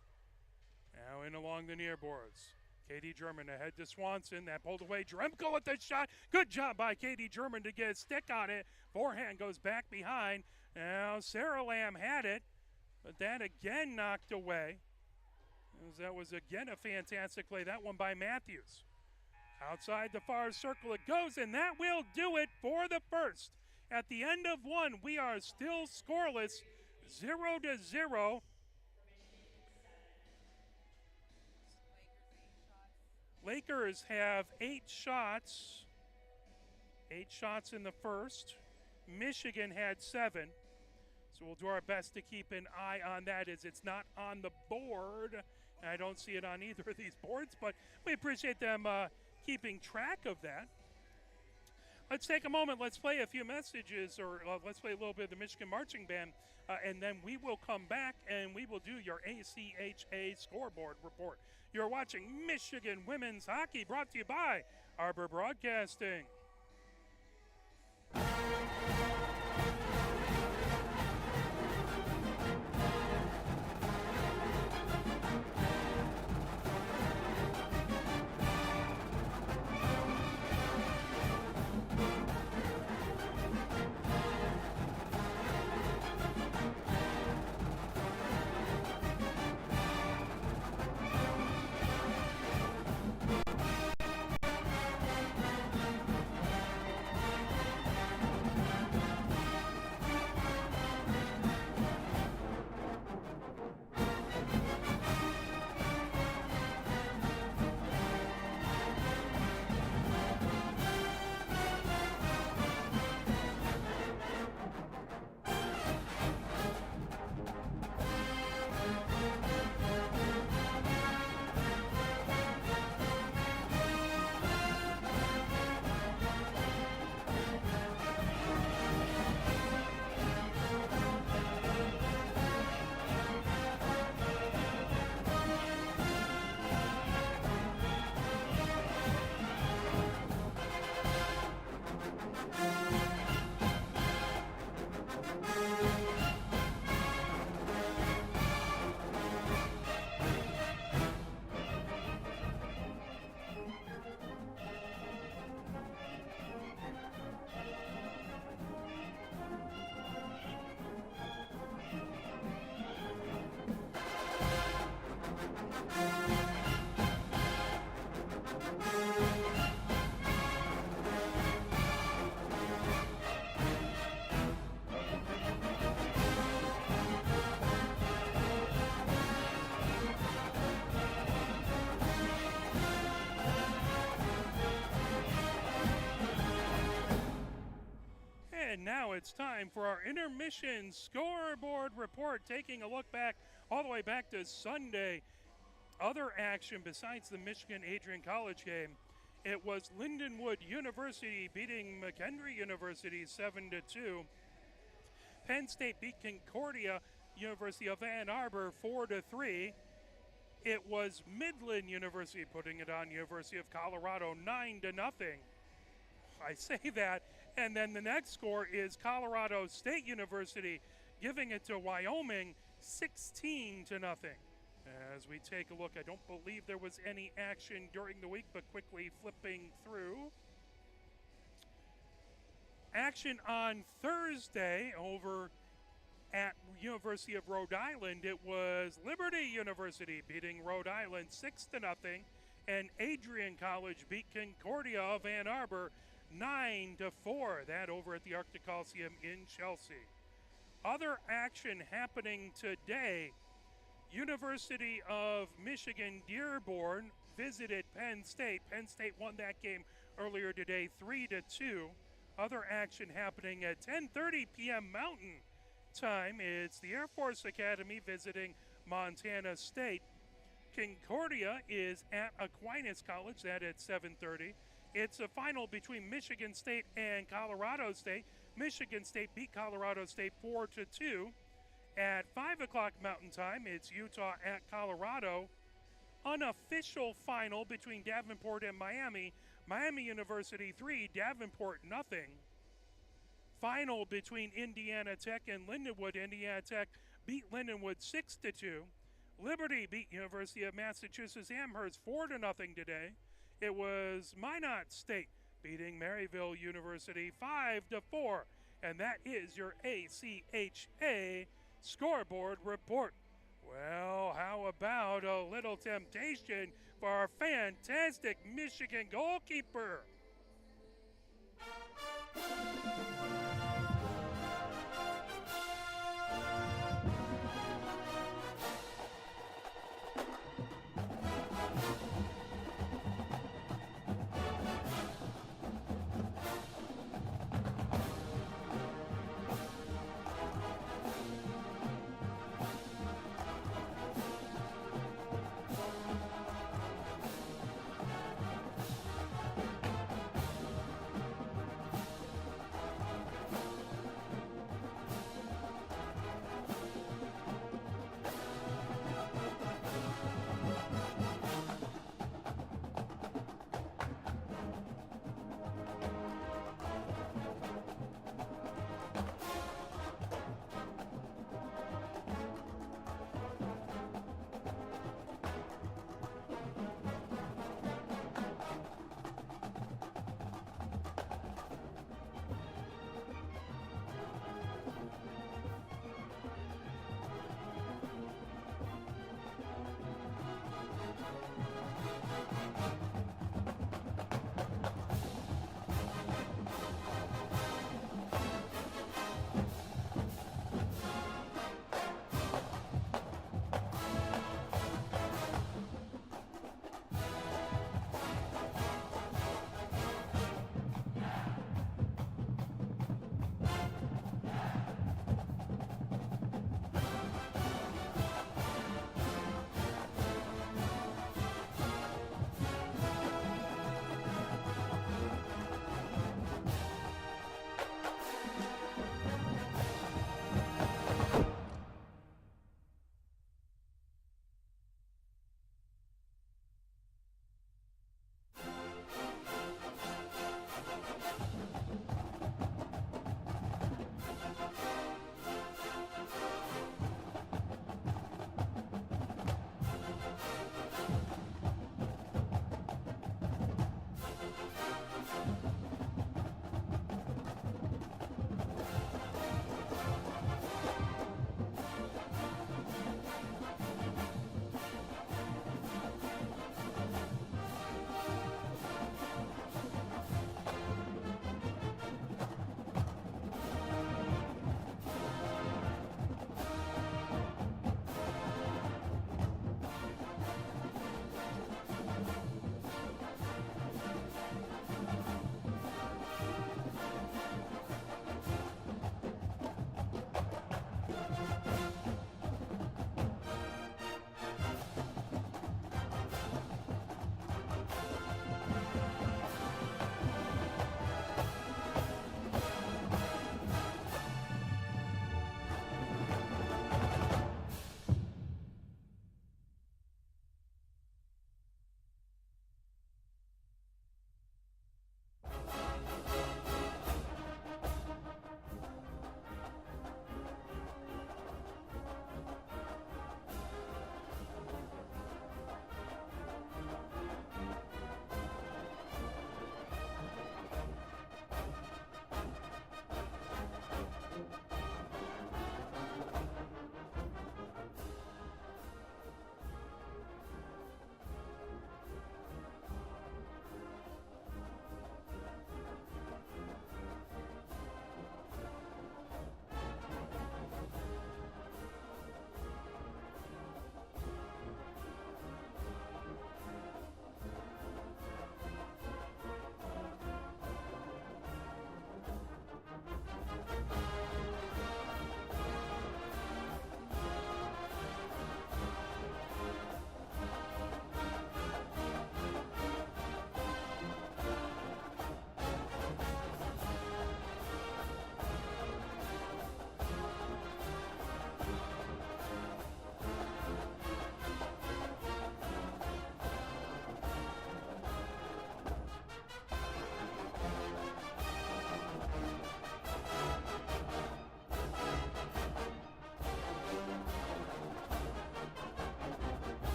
Now in along the near boards. Katie German ahead to Swanson. That pulled away. Dremko with the shot. Good job by Katie German to get a stick on it. Forehand goes back behind. Now Sarah Lamb had it, but that again knocked away. That was again a fantastic play. That one by Matthews. Outside the far circle it goes, and that will do it for the first. At the end of one, we are still scoreless, 0-0. Lakers have 8 shots. 8 shots in the first. Michigan had 7. So we'll do our best to keep an eye on that, as it's not on the board. And I don't see it on either of these boards, but we appreciate them keeping track of that. Let's take a moment. Let's play a few messages, or let's play a little bit of the Michigan Marching Band, and then we will come back and we will do your ACHA scoreboard report. You're watching Michigan Women's Hockey, brought to you by Arbor Broadcasting. And now it's time for our intermission scoreboard report, taking a look back all the way back to Sunday. Other action besides the Michigan-Adrian College game, it was Lindenwood University beating McHenry University 7-2. Penn State beat Concordia University of Ann Arbor 4-3. It was Midland University putting it on University of Colorado 9-0. I say that, and then the next score is Colorado State University giving it to Wyoming 16-0. As we take a look, I don't believe there was any action during the week, but quickly flipping through. Action on Thursday over at University of Rhode Island. It was Liberty University beating Rhode Island 6-0, and Adrian College beat Concordia of Ann Arbor 9-4. That over at the Arctic Coliseum in Chelsea. Other action happening today. University of Michigan Dearborn visited Penn State. Penn State won that game earlier today 3-2. Other action happening at 10:30 p.m. Mountain Time. It's the Air Force Academy visiting Montana State. Concordia is at Aquinas College, that at 7:30. It's a final between Michigan State and Colorado State. Michigan State beat Colorado State 4-2. At 5 o'clock Mountain Time, it's Utah at Colorado. Unofficial final between Davenport and Miami. Miami University 3, Davenport nothing. Final between Indiana Tech and Lindenwood. Indiana Tech beat Lindenwood 6-2. Liberty beat University of Massachusetts Amherst 4-0 today. It was Minot State beating Maryville University 5-4. And that is your ACHA scoreboard report. Well, how about a little temptation for our fantastic Michigan goalkeeper?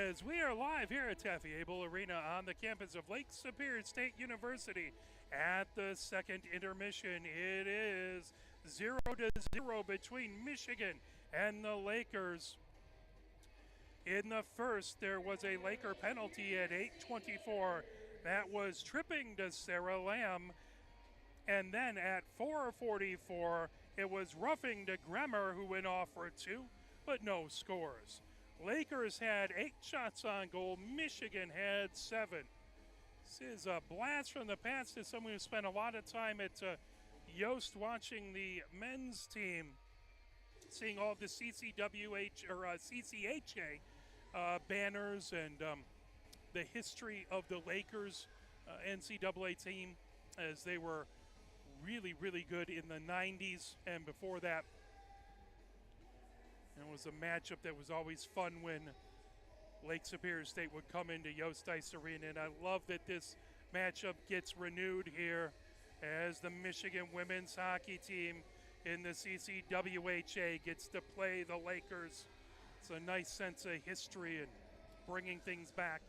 As we are live here at Taffy Able Arena on the campus of Lake Superior State University at the second intermission. It is 0-0 between Michigan and the Lakers. In the first, there was a Laker penalty at 8:24. That was tripping to Sarah Lamb. And then at 4:44, it was roughing to Gremmer, who went off for two, but no scores. Lakers had 8 shots on goal. Michigan had 7. This is a blast from the past as someone who spent a lot of time at Yost watching the men's team, seeing all the CCHA banners and the history of the Lakers NCAA team, as they were really, really good in the 90s, and before that, it was a matchup that was always fun when Lake Superior State would come into Yost Ice Arena, and I love that this matchup gets renewed here as the Michigan women's hockey team in the CCWHA gets to play the Lakers. It's a nice sense of history and bringing things back.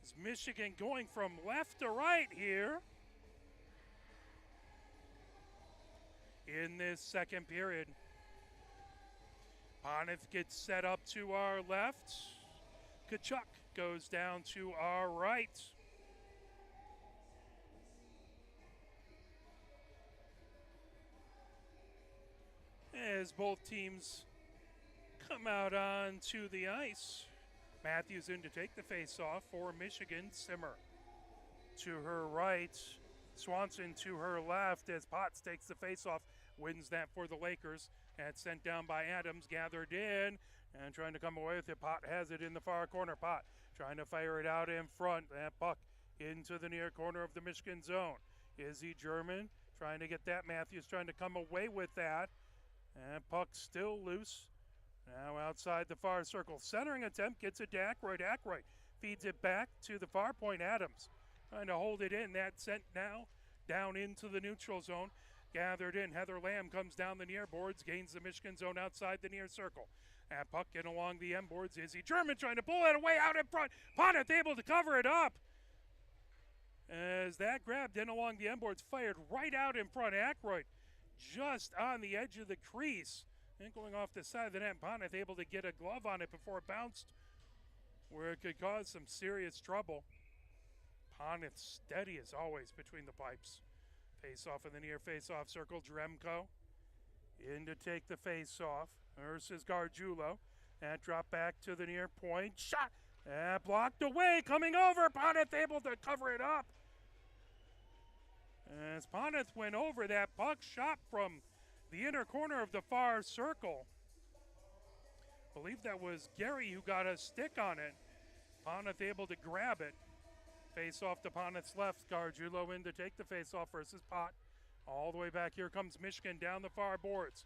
It's Michigan going from left to right here in this second period. Ponith gets set up to our left. Kachuk goes down to our right. As both teams come out onto the ice, Matthews in to take the face-off for Michigan. Simmer to her right. Swanson to her left as Potts takes the face-off, wins that for the Lakers. And sent down by Adams, gathered in, and trying to come away with it. Pot has it in the far corner. Pot trying to fire it out in front. That puck into the near corner of the Michigan zone. Izzy German trying to get that. Matthews trying to come away with that. And puck still loose. Now outside the far circle. Centering attempt, gets it to Ackroyd. Ackroyd feeds it back to the far point. Adams trying to hold it in. That sent now down into the neutral zone. Gathered in. Heather Lamb comes down the near boards, gains the Michigan zone outside the near circle. That puck in along the end boards. Izzy German trying to pull it away out in front. Poneth able to cover it up. As that grabbed in along the end boards, fired right out in front. Aykroyd just on the edge of the crease. And going off the side of the net, Poneth able to get a glove on it before it bounced, where it could cause some serious trouble. Poneth steady as always between the pipes. Face off in the near face-off circle. Dremko in to take the face-off versus Gargiulo. That drop back to the near point. Shot! That blocked away. Coming over. Poneth able to cover it up. As Poneth went over, that puck shot from the inner corner of the far circle. I believe that was Gary who got a stick on it. Poneth able to grab it. Face off to Poneth's left. Gargiulo in to take the face off versus Pot. All the way back. Here comes Michigan down the far boards.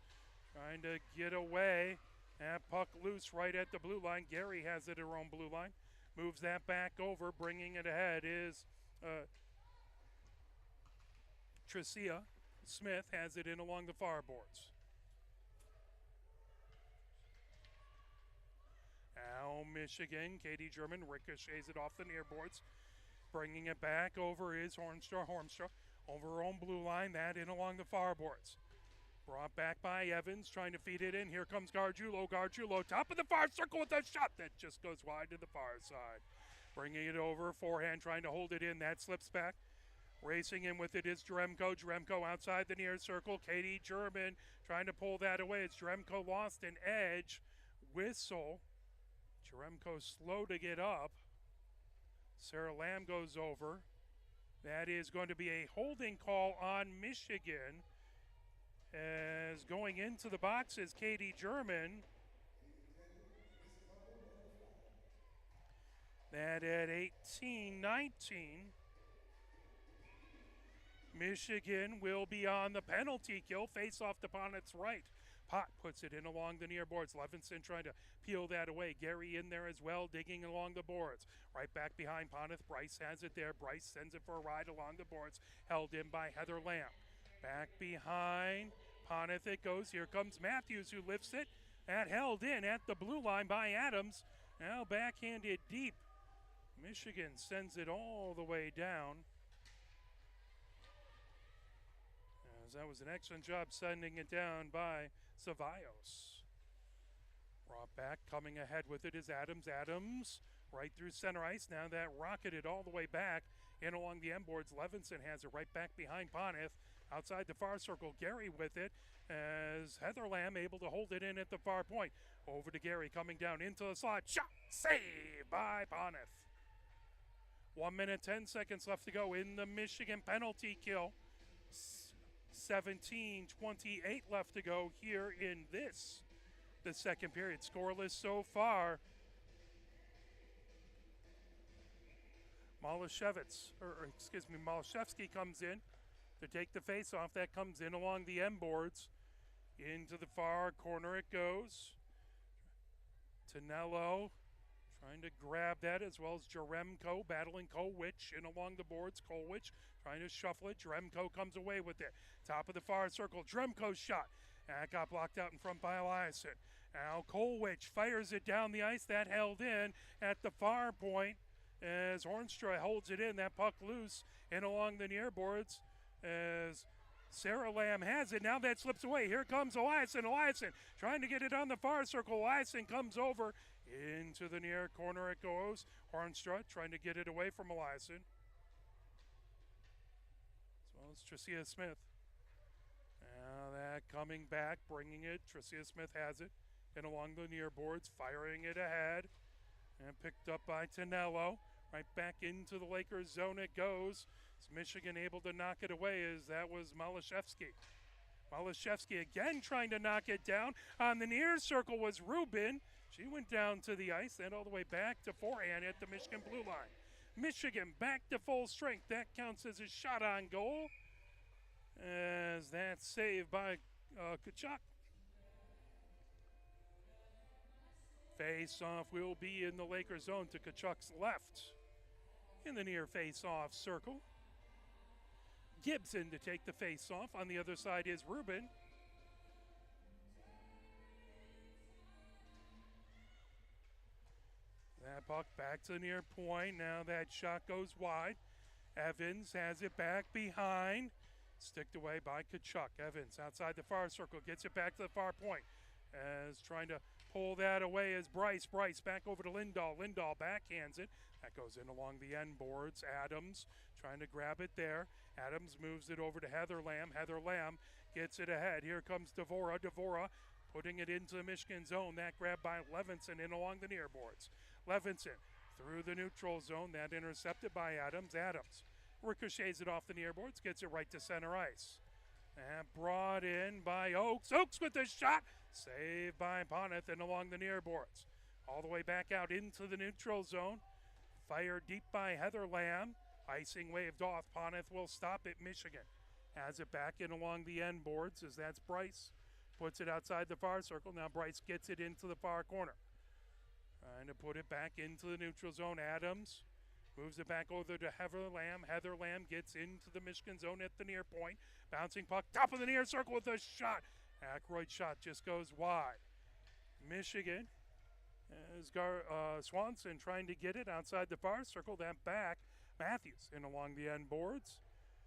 Trying to get away. That puck loose right at the blue line. Gary has it at her own blue line. Moves that back over. Bringing it ahead is Tricia Smith. Has it in along the far boards. Now Michigan. Katie German ricochets it off the near boards. Bringing it back over is Hornstra over her own blue line. That in along the far boards. Brought back by Evans, trying to feed it in. Here comes Gargiulo. Gargiulo, top of the far circle with a shot that just goes wide to the far side. Bringing it over, forehand, trying to hold it in. That slips back. Racing in with it is Dremko. Dremko outside the near circle. Katie German trying to pull that away. It's Dremko lost an edge. Whistle. Dremko slow to get up. Sarah Lamb goes over. That is going to be a holding call on Michigan. As going into the box is Katie German. That at 18-19. Michigan will be on the penalty kill. Face off upon its right. Pot puts it in along the near boards. Levinson trying to peel that away. Gary in there as well, digging along the boards. Right back behind Poneth. Bryce has it there. Bryce sends it for a ride along the boards. Held in by Heather Lamb. Back behind Poneth it goes. Here comes Matthews who lifts it. That held in at the blue line by Adams. Now backhanded deep. Michigan sends it all the way down. As that was an excellent job sending it down by Cevallos. Brought back, coming ahead with it is Adams. Adams right through center ice. Now that rocketed all the way back in along the end boards. Levinson has it right back behind Poneth. Outside the far circle, Gary with it as Heather Lamb able to hold it in at the far point. Over to Gary, coming down into the slot. Shot! Save by Poneth. 1 minute, 10 seconds left to go in the Michigan penalty kill. 17-28 left to go here in the second period. Scoreless so far. Malashevsky comes in to take the face-off. That comes in along the end boards. Into the far corner it goes. Tonello trying to grab that, as well as Jaremko battling Kolwich in along the boards. Kolwich trying to shuffle it. Jaremko comes away with it. Top of the far circle. Jaremko's shot. That got blocked out in front by Eliason. Now Kolwich fires it down the ice. That held in at the far point as Hornstra holds it in. That puck loose and along the near boards as Sarah Lamb has it. Now that slips away. Here comes Eliason. Eliason trying to get it on the far circle. Eliason comes over. Into the near corner it goes. Hornstra trying to get it away from Eliason. As well as Tricia Smith. Now that coming back, bringing it. Tricia Smith has it. And along the near boards, firing it ahead. And picked up by Tonello. Right back into the Lakers zone it goes. Is Michigan able to knock it away as that was Malashevsky. Malashevsky again trying to knock it down. On the near circle was Rubin. She went down to the ice and all the way back to forehand at the Michigan blue line. Michigan back to full strength. That counts as a shot on goal. As that's saved by Tkachuk. Face-off will be in the Lakers zone to Tkachuk's left. In the near face-off circle. Gibson to take the face-off. On the other side is Rubin. Puck back to the near point. Now that shot goes wide. Evans has it back behind. Sticked away by Tkachuk. Evans outside the far circle. Gets it back to the far point. As trying to pull that away is Bryce. Bryce back over to Lindahl. Lindahl backhands it. That goes in along the end boards. Adams trying to grab it there. Adams moves it over to Heather Lamb. Heather Lamb gets it ahead. Here comes Devora. Devora putting it into the Michigan zone. That grab by Levinson in along the near boards. Levinson through the neutral zone. That intercepted by Adams. Adams ricochets it off the near boards. Gets it right to center ice. And brought in by Oakes. Oakes with the shot. Saved by Poneth and along the near boards. All the way back out into the neutral zone. Fired deep by Heather Lamb. Icing waved off. Poneth will stop it. Michigan has it back in along the end boards as that's Bryce. Puts it outside the far circle. Now Bryce gets it into the far corner. Trying to put it back into the neutral zone. Adams moves it back over to Heather Lamb. Heather Lamb gets into the Michigan zone at the near point. Bouncing puck, top of the near circle with a shot. Aykroyd shot just goes wide. Michigan is Swanson trying to get it outside the far circle. That back. Matthews in along the end boards.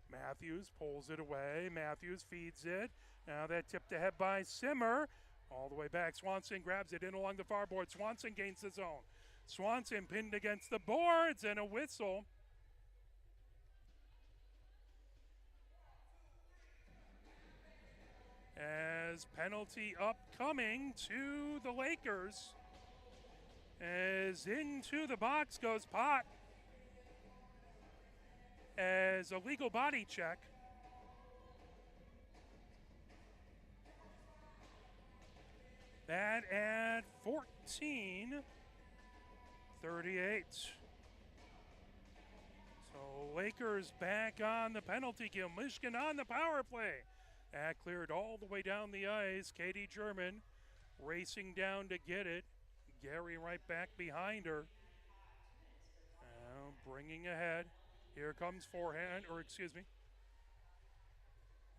Matthews pulls it away. Matthews feeds it. Now that tipped ahead by Simmer. All the way back. Swanson grabs it in along the far board. Swanson gains the zone. Swanson pinned against the boards and a whistle. As penalty upcoming to the Lakers. As into the box goes Pot. As a legal body check. That at 14:38. So Lakers back on the penalty kill. Michigan on the power play. That cleared all the way down the ice. Katie German racing down to get it. Gary right back behind her. Now bringing ahead. Here comes forehand, or excuse me.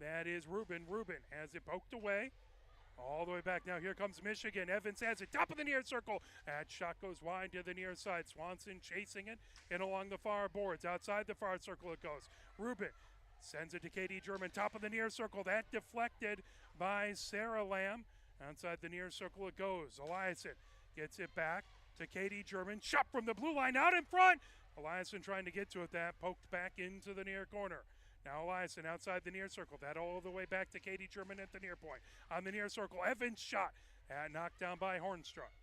That is Rubin. Rubin has it poked away. All the way back now. Here comes Michigan. Evans has it. Top of the near circle. That shot goes wide to the near side. Swanson chasing it and along the far boards. Outside the far circle it goes. Rubin sends it to Katie German. Top of the near circle. That deflected by Sarah Lamb. Outside the near circle it goes. Eliason gets it back to Katie German. Shot from the blue line out in front. Eliason trying to get to it. That poked back into the near corner. Now Eliason outside the near circle. That all the way back to Katie German at the near point. On the near circle, Evans shot. Knocked down by Hornstruck.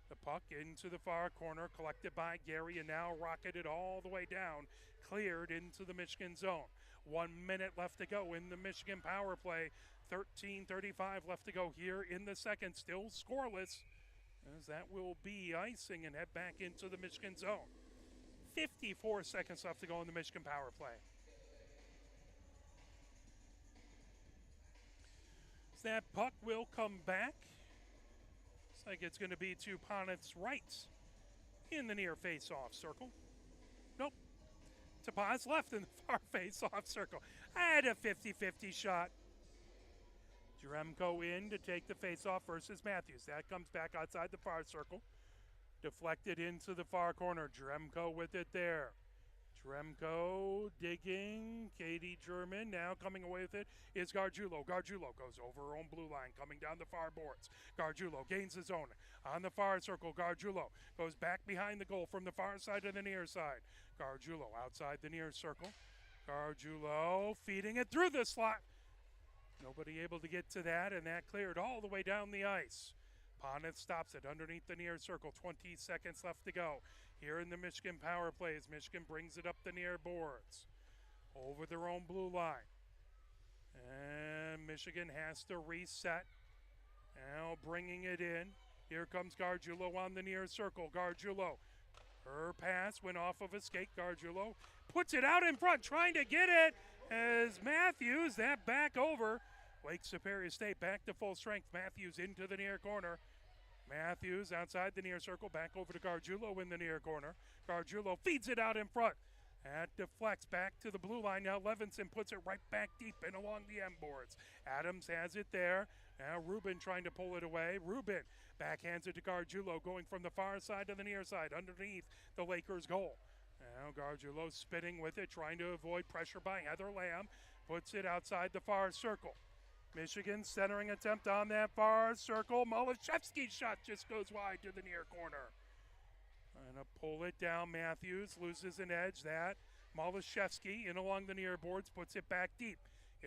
The puck into the far corner, collected by Gary, and now rocketed all the way down. Cleared into the Michigan zone. 1 minute left to go in the Michigan power play. 13:35 left to go here in the second. Still scoreless, as that will be icing and head back into the Michigan zone. 54 seconds left to go in the Michigan power play. So that puck will come back. Looks like it's going to be to Poneth's right in the near face-off circle. Nope. To Poneth's left in the far face-off circle. I had a 50-50 shot. Jaremko in to take the face-off versus Matthews. That comes back outside the far circle. Deflected into the far corner. Jaremko with it there. Jaremko digging. Katie German now coming away with it is Gargiulo. Gargiulo goes over her own blue line, coming down the far boards. Gargiulo gains his own on the far circle. Gargiulo goes back behind the goal from the far side to the near side. Gargiulo outside the near circle. Gargiulo feeding it through the slot. Nobody able to get to that, and that cleared all the way down the ice. Poneth stops it underneath the near circle. 20 seconds left to go. Here in the Michigan power plays, Michigan brings it up the near boards. Over their own blue line. And Michigan has to reset. Now bringing it in. Here comes Gargiulo on the near circle. Gargiulo. Her pass went off of a skate. Gargiulo puts it out in front, trying to get it as Matthews, that back over. Lake Superior State back to full strength. Matthews into the near corner. Matthews outside the near circle, back over to Gargiulo in the near corner. Gargiulo feeds it out in front. That deflects back to the blue line. Now Levinson puts it right back deep and along the end boards. Adams has it there. Now Rubin trying to pull it away. Rubin backhands it to Gargiulo, going from the far side to the near side underneath the Lakers' goal. Now Gargiulo spinning with it, trying to avoid pressure by Heather Lamb. Puts it outside the far circle. Michigan centering attempt on that far circle. Malashevsky's shot just goes wide to the near corner. Trying to pull it down. Matthews loses an edge. That Malashevsky in along the near boards, puts it back deep.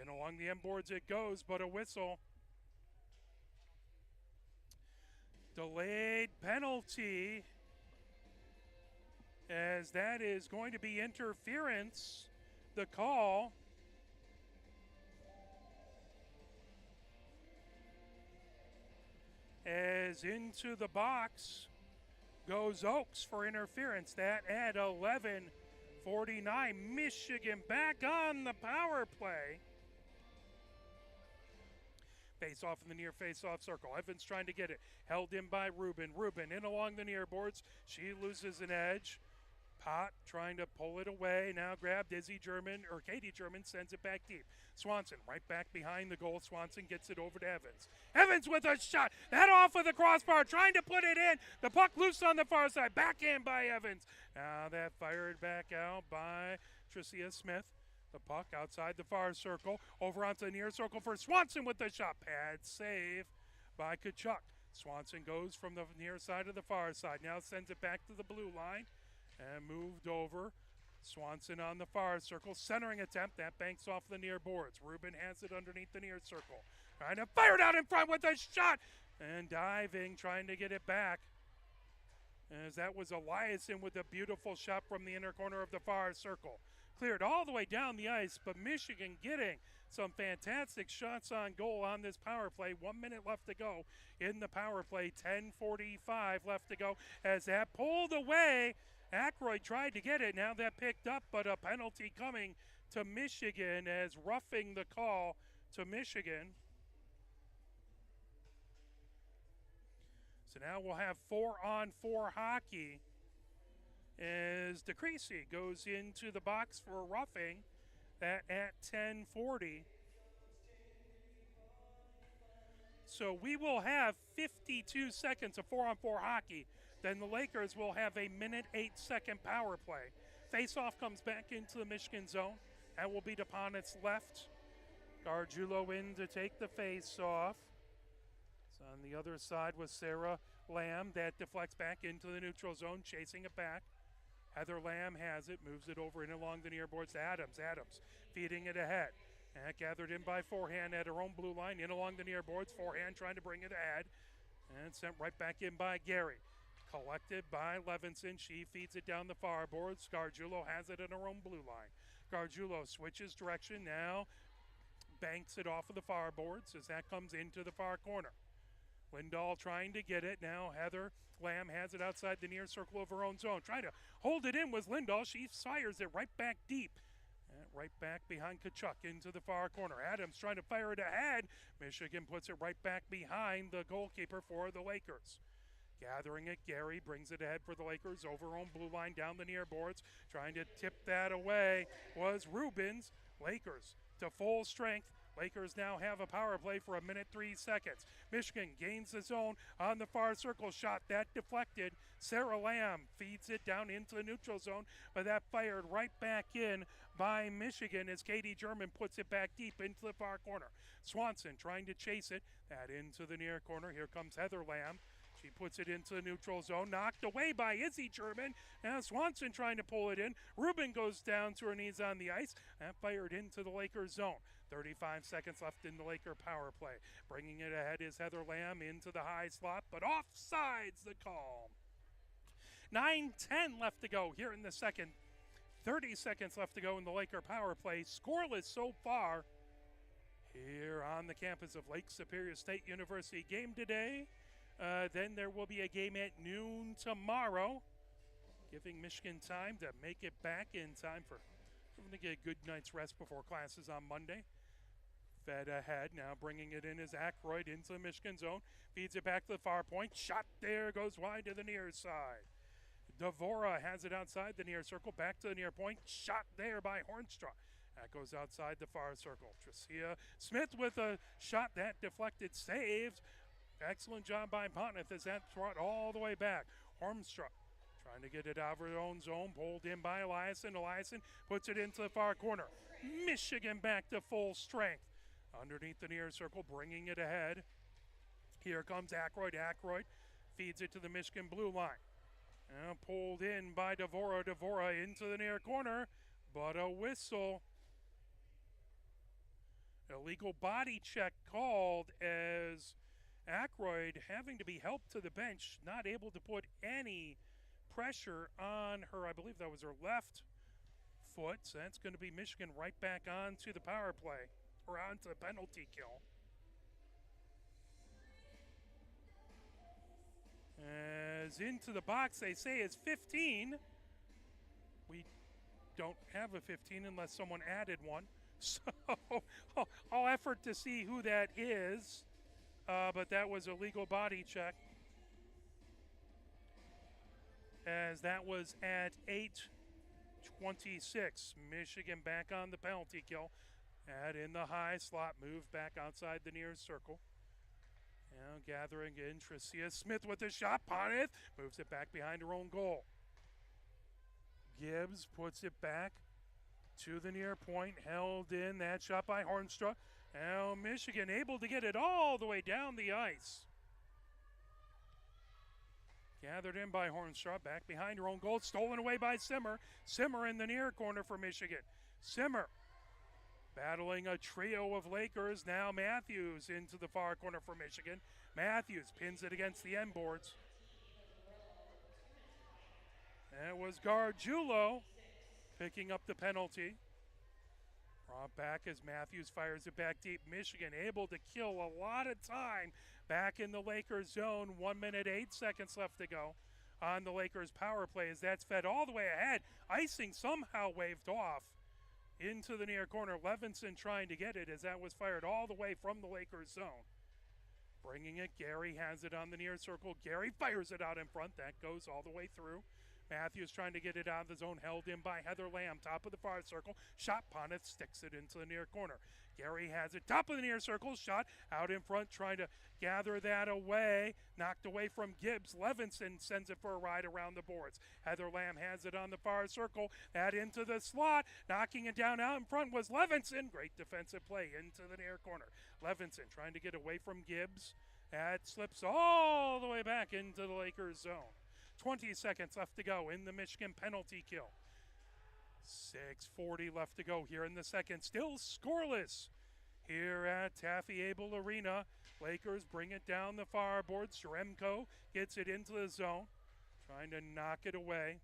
In along the end boards it goes, but a whistle. Delayed penalty, as that is going to be interference. The call. As into the box goes Oaks for interference. That at 11:49. Michigan back on the power play. Face off in the near face-off circle. Evans trying to get it. Held in by Rubin. Rubin in along the near boards. She loses an edge. Pott trying to pull it away. Now grabbed Katie German sends it back deep. Swanson right back behind the goal. Swanson gets it over to Evans. Evans with a shot. That off of the crossbar. Trying to put it in. The puck loose on the far side. Backhand by Evans. Now that fired back out by Tricia Smith. The puck outside the far circle. Over onto the near circle for Swanson with the shot. Pad save by Tkachuk. Swanson goes from the near side to the far side. Now sends it back to the blue line. And moved over. Swanson on the far circle. Centering attempt. That banks off the near boards. Rubin has it underneath the near circle. Trying to fire it out in front with a shot. And diving, trying to get it back. As that was Eliason with a beautiful shot from the inner corner of the far circle. Cleared all the way down the ice, but Michigan getting some fantastic shots on goal on this power play. 1 minute left to go in the power play. 10:45 left to go as that pulled away. Ackroyd tried to get it. Now that picked up, but a penalty coming to Michigan as roughing the call to Michigan. So now we'll have 4-on-4 hockey as DeCreasy goes into the box for roughing. That at 10:40. So we will have 52 seconds of 4-on-4 hockey. Then the Lakers will have a 1:08 power play. Face-off comes back into the Michigan zone. That will be upon its left. Gargiulo in to take the face-off. So on the other side was Sarah Lamb. That deflects back into the neutral zone, chasing it back. Heather Lamb has it, moves it over and along the near boards to Adams. Adams feeding it ahead. And gathered in by forehand at her own blue line, in along the near boards. Forehand trying to bring it ahead. And sent right back in by Gary. Collected by Levinson. She feeds it down the far boards. Gargiulo has it in her own blue line. Gargiulo switches direction now. Banks it off of the far boards as that comes into the far corner. Lindahl trying to get it. Now Heather Lamb has it outside the near circle of her own zone. Trying to hold it in was Lindahl. She fires it right back deep. Right back behind Tkachuk into the far corner. Adams trying to fire it ahead. Michigan puts it right back behind the goalkeeper for the Lakers. Gathering it, Gary brings it ahead for the Lakers over her own blue line down the near boards. Trying to tip that away was Rubins. Lakers to full strength. Lakers now have a power play for 1:03. Michigan gains the zone on the far circle. Shot that deflected. Sarah Lamb feeds it down into the neutral zone, but that fired right back in by Michigan as Katie German puts it back deep into the far corner. Swanson trying to chase it. That into the near corner. Here comes Heather Lamb. She puts it into the neutral zone, knocked away by Izzy German. Now Swanson trying to pull it in. Rubin goes down to her knees on the ice and fired into the Lakers zone. 35 seconds left in the Laker power play. Bringing it ahead is Heather Lamb into the high slot, but offsides the call. 9:10 left to go here in the second. 30 seconds left to go in the Laker power play. Scoreless so far here on the campus of Lake Superior State University. Game today. Then there will be a game at noon tomorrow, giving Michigan time to make it back in time for them to get a good night's rest before classes on Monday. Fed ahead, now bringing it in is Ackroyd into the Michigan zone. Feeds it back to the far point. Shot there, goes wide to the near side. Devora has it outside the near circle, back to the near point. Shot there by Hornstra. That goes outside the far circle. Tricia Smith with a shot that deflected, saved. Excellent job by Pontiff as that brought all the way back. Hornstra trying to get it out of her own zone, pulled in by Eliason. Eliason puts it into the far corner. Michigan back to full strength. Underneath the near circle, bringing it ahead. Here comes Ackroyd. Ackroyd feeds it to the Michigan blue line. Now pulled in by Devora. Devora into the near corner, but a whistle. Illegal body check called as Ackroyd having to be helped to the bench, not able to put any pressure on her. I believe that was her left foot. So that's going to be Michigan right back onto the power play, or onto the penalty kill. As into the box, they say it's 15. We don't have a 15 unless someone added one. So I'll effort to see who that is. But that was a legal body check. As that was at 8:26. Michigan back on the penalty kill. Add in the high slot, move back outside the near circle. Now gathering in Tricia Smith with a shot. Pontiff moves it back behind her own goal. Gibbs puts it back to the near point, held in. That shot by Hornstra. Now Michigan able to get it all the way down the ice. Gathered in by Hornstra, back behind her own goal, stolen away by Simmer. Simmer in the near corner for Michigan. Simmer battling a trio of Lakers. Now Matthews into the far corner for Michigan. Matthews pins it against the end boards. That was Gargiulo picking up the penalty. Brought back as Matthews fires it back deep. Michigan able to kill a lot of time back in the Lakers zone. 1 minute, 8 seconds left to go on the Lakers power play as that's fed all the way ahead. Icing somehow waved off into the near corner. Levinson trying to get it as that was fired all the way from the Lakers zone. Bringing it, Gary has it on the near circle. Gary fires it out in front. That goes all the way through. Matthews trying to get it out of the zone, held in by Heather Lamb, top of the far circle. Shot, Pontiff sticks it into the near corner. Gary has it, top of the near circle, shot out in front, trying to gather that away. Knocked away from Gibbs. Levinson sends it for a ride around the boards. Heather Lamb has it on the far circle, that into the slot. Knocking it down out in front was Levinson. Great defensive play into the near corner. Levinson trying to get away from Gibbs. That slips all the way back into the Lakers zone. 20 seconds left to go in the Michigan penalty kill. 6:40 left to go here in the second. Still scoreless here at Taffy Abel Arena. Lakers bring it down the far board. Shremko gets it into the zone, trying to knock it away.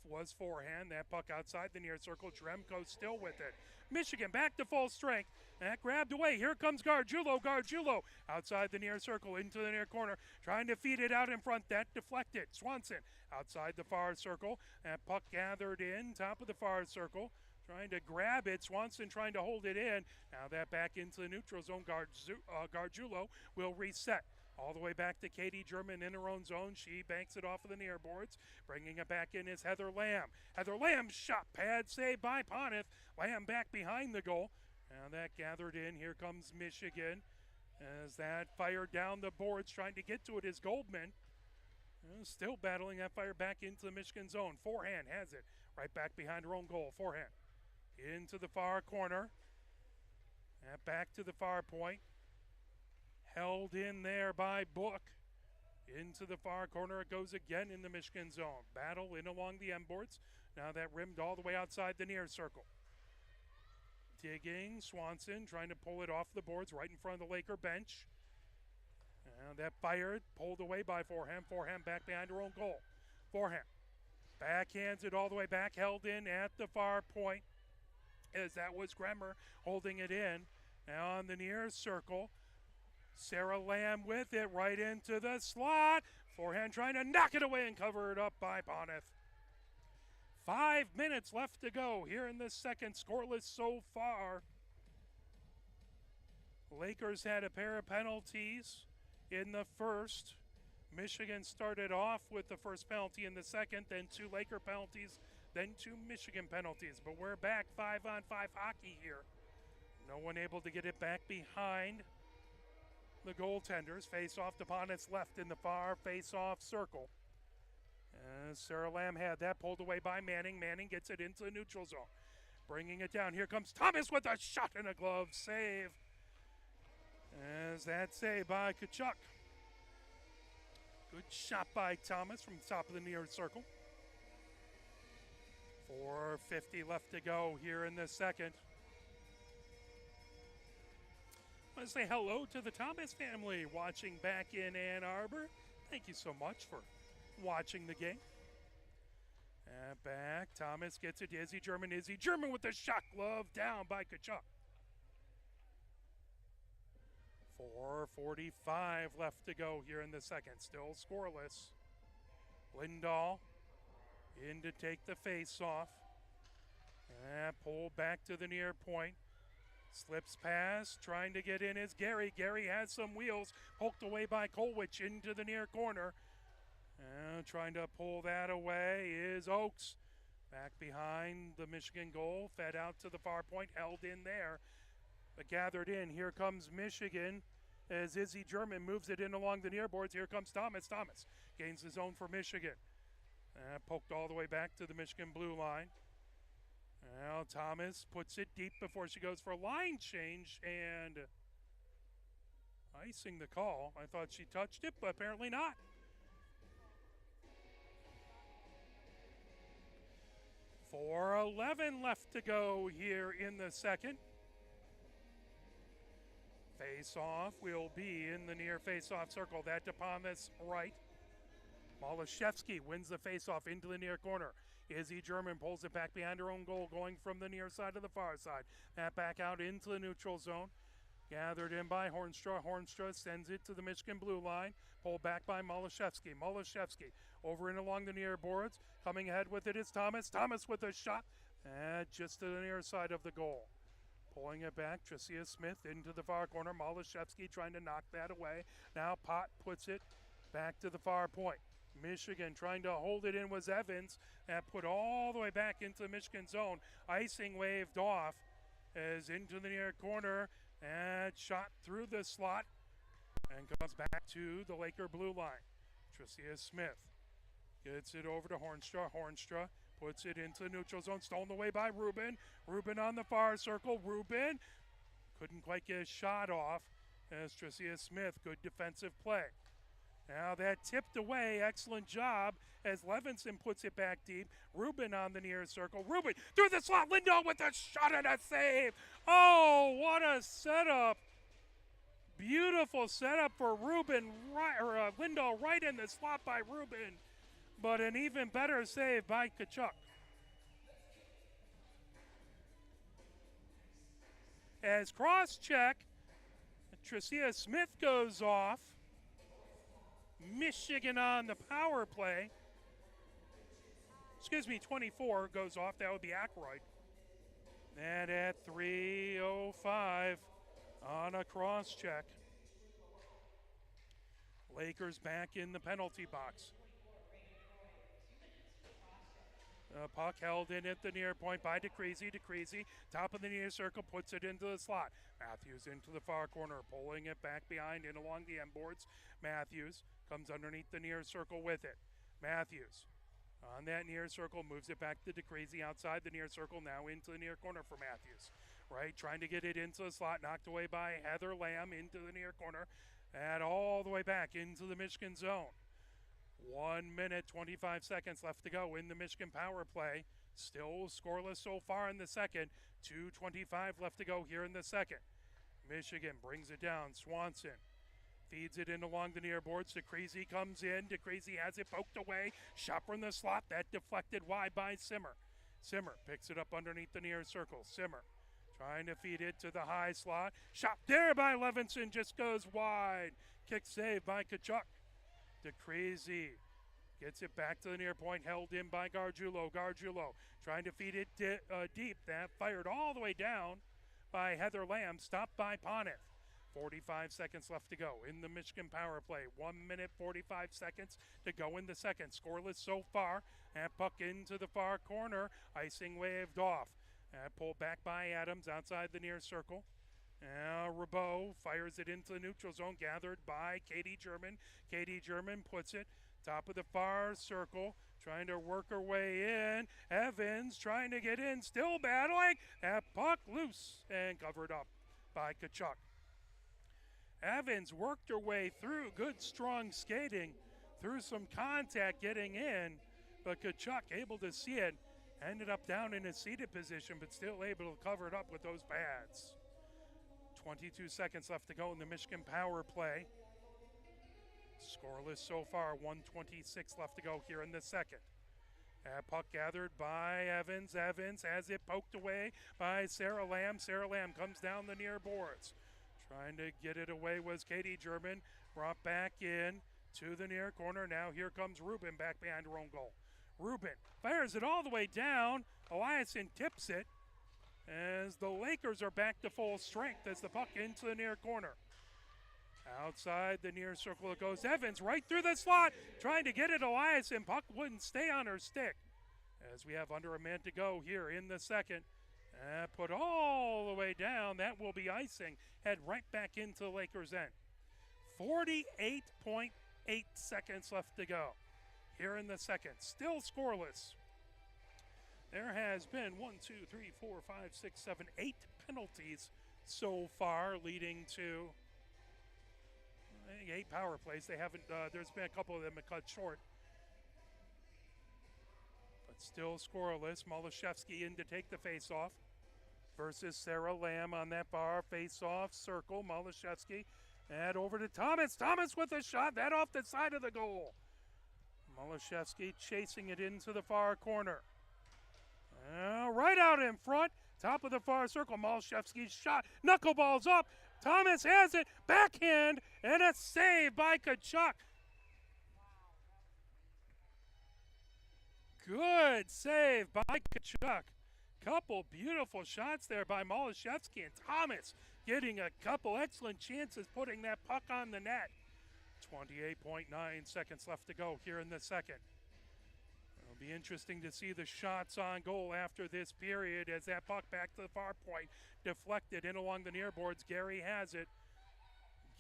Was forehand. That puck outside the near circle. Shremko still with it. Michigan back to full strength. That grabbed away. Here comes Gargiulo. Gargiulo outside the near circle into the near corner. Trying to feed it out in front. That deflected. Swanson outside the far circle. That puck gathered in. Top of the far circle. Trying to grab it. Swanson trying to hold it in. Now that back into the neutral zone. Gargiulo will reset. All the way back to Katie German in her own zone. She banks it off of the near boards. Bringing it back in is Heather Lamb. Heather Lamb's shot pad saved by Pontiff. Lamb back behind the goal. Now that gathered in. Here comes Michigan. As that fired down the boards, trying to get to it is Goldman. Still battling that fire back into the Michigan zone. Forehand has it. Right back behind her own goal. Forehand. Into the far corner. And back to the far point. Held in there by Book. Into the far corner it goes again in the Michigan zone. Battle in along the end boards. Now that rimmed all the way outside the near circle. Digging, Swanson trying to pull it off the boards right in front of the Laker bench. And that fired, pulled away by Forehand. Forehand back behind her own goal. Forehand backhands it all the way back, held in at the far point. As that was Gremmer holding it in. Now on the near circle. Sarah Lamb with it right into the slot. Forehand trying to knock it away and cover it up by Pontiff. 5 minutes left to go here in the second. Scoreless so far. Lakers had a pair of penalties in the first. Michigan started off with the first penalty in the second, then 2 Laker penalties, then 2 Michigan penalties. But we're back 5-on-5 hockey here. No one able to get it back behind the goaltenders. Face off to Ponitz left in the far face-off circle. As Sarah Lamb had that pulled away by Manning. Manning gets it into the neutral zone. Bringing it down. Here comes Thomas with a shot and a glove save. As that save by Tkachuk. Good shot by Thomas from the top of the near circle. 4:50 left to go here in the second. I want to say hello to the Thomas family watching back in Ann Arbor. Thank you so much for watching the game. And back, Thomas gets it to Izzy German. Izzy German with the shot glove down by Tkachuk. 4:45 left to go here in the second. Still scoreless. Lindahl in to take the face off. And pulled back to the near point. Slips past, trying to get in is Gary. Gary has some wheels, poked away by Kolwich into the near corner. And trying to pull that away is Oakes. Back behind the Michigan goal, fed out to the far point, held in there. But gathered in, here comes Michigan as Izzy German moves it in along the near boards. Here comes Thomas. Thomas gains his own for Michigan. Poked all the way back to the Michigan blue line. Now Thomas puts it deep before she goes for a line change and icing the call. I thought she touched it, but apparently not. .4:11 left to go here in the second. Face-off will be in the near face-off circle. That to Thomas right. Malashevsky wins the face-off into the near corner. Izzy German pulls it back behind her own goal, going from the near side to the far side. That back out into the neutral zone. Gathered in by Hornstra. Hornstra sends it to the Michigan blue line. Pulled back by Malashevsky. Malashevsky over and along the near boards. Coming ahead with it is Thomas. Thomas with a shot. Just to the near side of the goal. Pulling it back, Tricia Smith into the far corner. Malashevsky trying to knock that away. Now Pott puts it back to the far point. Michigan trying to hold it in was Evans. And put all the way back into the Michigan zone. Icing waved off as into the near corner. And shot through the slot. And comes back to the Laker blue line. Tricia Smith gets it over to Hornstra. Hornstra puts it into the neutral zone. Stolen away by Rubin. Rubin on the far circle. Rubin couldn't quite get a shot off as Tricia Smith. Good defensive play. Now that tipped away. Excellent job as Levinson puts it back deep. Rubin on the near circle. Rubin through the slot. Lindahl with a shot and a save. Oh, what a setup. Beautiful setup for Rubin. Lindahl right in the slot by Rubin. But an even better save by Tkachuk. As cross-check, Tricia Smith goes off. Michigan on the power play. 24 goes off. That would be Ackroyd. And at 3:05 on a cross-check. Lakers back in the penalty box. Puck held in at the near point by DeCreasy. DeCreasy, top of the near circle, puts it into the slot. Matthews into the far corner, pulling it back behind and along the end boards. Matthews comes underneath the near circle with it. Matthews on that near circle, moves it back to DeCreasy outside the near circle, now into the near corner for Matthews. Right, trying to get it into the slot, knocked away by Heather Lamb into the near corner, and all the way back into the Michigan zone. 1 minute, 25 seconds left to go in the Michigan power play. Still scoreless so far in the second. 2:25 left to go here in the second. Michigan brings it down. Swanson feeds it in along the near boards. DeCreasy comes in. DeCreasy has it poked away. Shot from the slot. That deflected wide by Simmer. Simmer picks it up underneath the near circle. Simmer trying to feed it to the high slot. Shot there by Levinson. Just goes wide. Kick save by Tkachuk. DeCreasy gets it back to the near point, held in by Gargiulo. Gargiulo trying to feed it deep. That fired all the way down by Heather Lamb, stopped by Poneth. 45 seconds left to go in the Michigan power play. 1 minute, 45 seconds to go in the second. Scoreless so far. And puck into the far corner. Icing waved off. And pulled back by Adams outside the near circle. Now Rabot fires it into the neutral zone, gathered by Katie German. Katie German puts it top of the far circle, trying to work her way in. Evans trying to get in, still battling. That puck loose and covered up by Tkachuk. Evans worked her way through, good strong skating, through some contact getting in, but Tkachuk able to see it, ended up down in a seated position, but still able to cover it up with those pads. 22 seconds left to go in the Michigan power play. Scoreless so far, 1:26 left to go here in the second. Puck gathered by Evans. Evans has it poked away by Sarah Lamb. Sarah Lamb comes down the near boards. Trying to get it away was Katie German. Brought back in to the near corner. Now here comes Rubin back behind her own goal. Rubin fires it all the way down. Eliasson tips it as the Lakers are back to full strength as the puck into the near corner. Outside the near circle it goes. Evans right through the slot, trying to get it. Eliasson, puck wouldn't stay on her stick. As we have under a minute to go here in the second. Put all the way down. That will be icing. Head right back into the Lakers' end. 48.8 seconds left to go here in the second. Still scoreless. There has been 8 penalties so far, leading to 8 power plays. They haven't. There's been a couple of them that cut short, but still scoreless. Malashevsky in to take the face-off versus Sarah Lamb on that bar face-off circle. Malashevsky and over to Thomas. Thomas with a shot that off the side of the goal. Malashevsky chasing it into the far corner. Right out in front, top of the far circle. Malashevsky's shot, knuckleballs up. Thomas has it, backhand, and a save by Tkachuk. Good save by Tkachuk. Couple beautiful shots there by Malashevsky, and Thomas getting a couple excellent chances putting that puck on the net. 28.9 seconds left to go here in the second. It'll be interesting to see the shots on goal after this period as that puck back to the far point, deflected in along the near boards. Gary has it.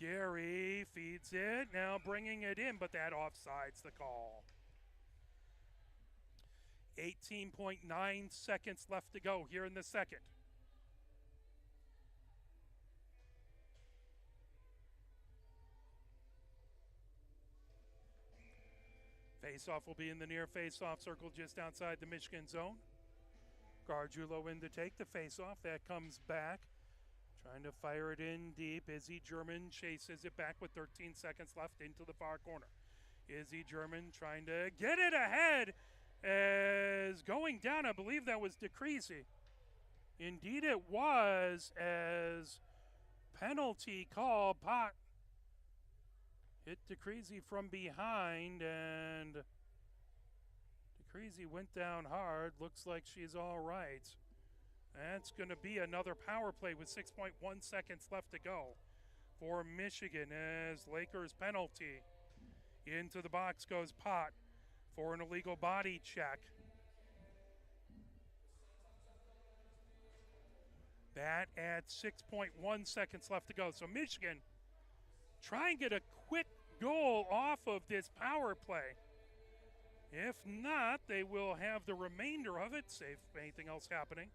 Gary feeds it, now bringing it in, but that offside's the call. 18.9 seconds left to go here in the second. Face-off will be in the near face-off circle just outside the Michigan zone. Gargiulo in to take the face-off. That comes back. Trying to fire it in deep. Izzy German chases it back with 13 seconds left into the far corner. Izzy German trying to get it ahead as going down. I believe that was DeCreasy. Indeed it was, as penalty call. Pot hit DeCreasy from behind, and DeCreasy went down hard. Looks like she's all right. That's going to be another power play with 6.1 seconds left to go for Michigan, as Lakers penalty. Into the box goes Pot for an illegal body check. That at 6.1 seconds left to go. So Michigan try and get a quick goal off of this power play. If not, they will have the remainder of it, save anything else happening,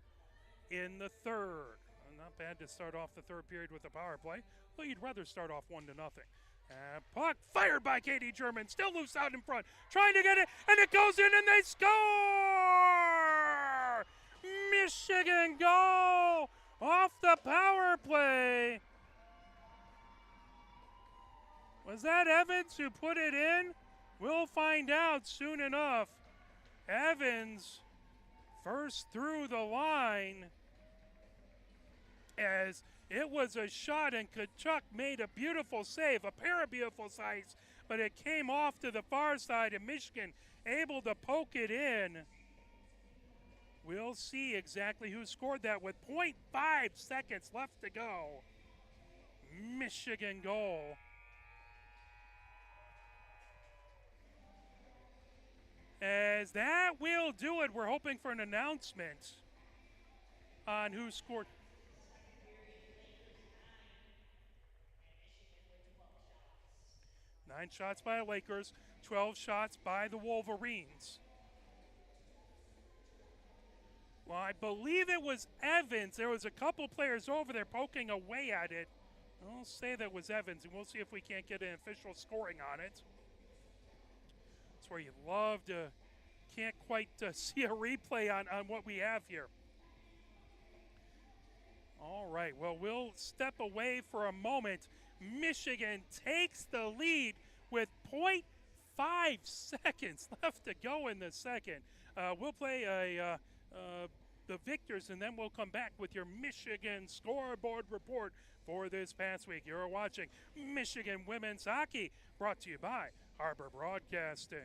in the third. Not bad to start off the third period with a power play, but you'd rather start off 1-0. Puck fired by Katie German, still loose out in front, trying to get it, and it goes in and they score! Michigan goal off the power play. Was that Evans who put it in? We'll find out soon enough. Evans first through the line, as it was a shot and Tkachuk made a beautiful save, a pair of beautiful saves, but it came off to the far side and Michigan able to poke it in. We'll see exactly who scored that with 0.5 seconds left to go. Michigan goal. As that will do it, we're hoping for an announcement on who scored. Nine shots by the Lakers, 12 shots by the Wolverines. Well, I believe it was Evans. There was a couple players over there poking away at it. I'll say that was Evans, and we'll see if we can't get an official scoring on it. That's where you love to, can't quite see a replay on what we have here. All right, well, we'll step away for a moment. Michigan takes the lead with 0.5 seconds left to go in the second. We'll play the victors, and then we'll come back with your Michigan scoreboard report for this past week. You're watching Michigan Women's Hockey, brought to you by Harbor Broadcasting.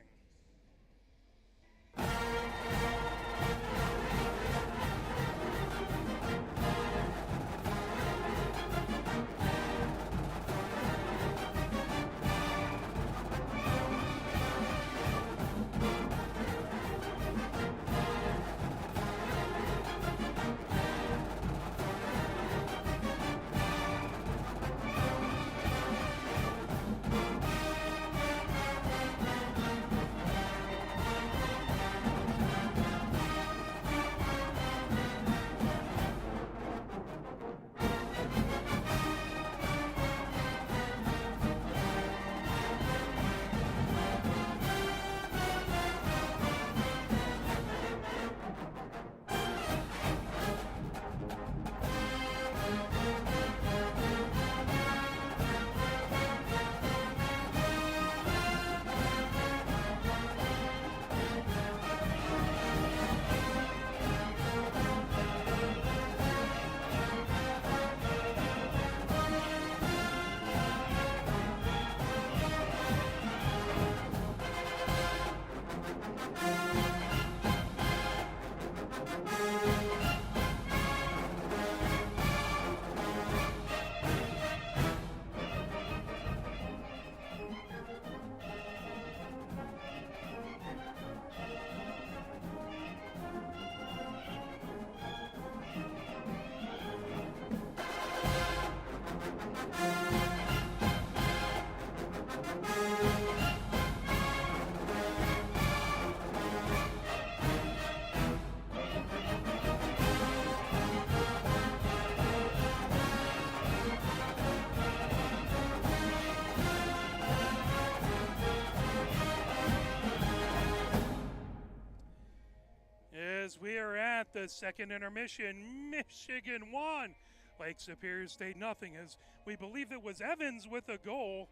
As we are at the second intermission, Michigan 1, Lake Superior State nothing, as we believe it was Evans with a goal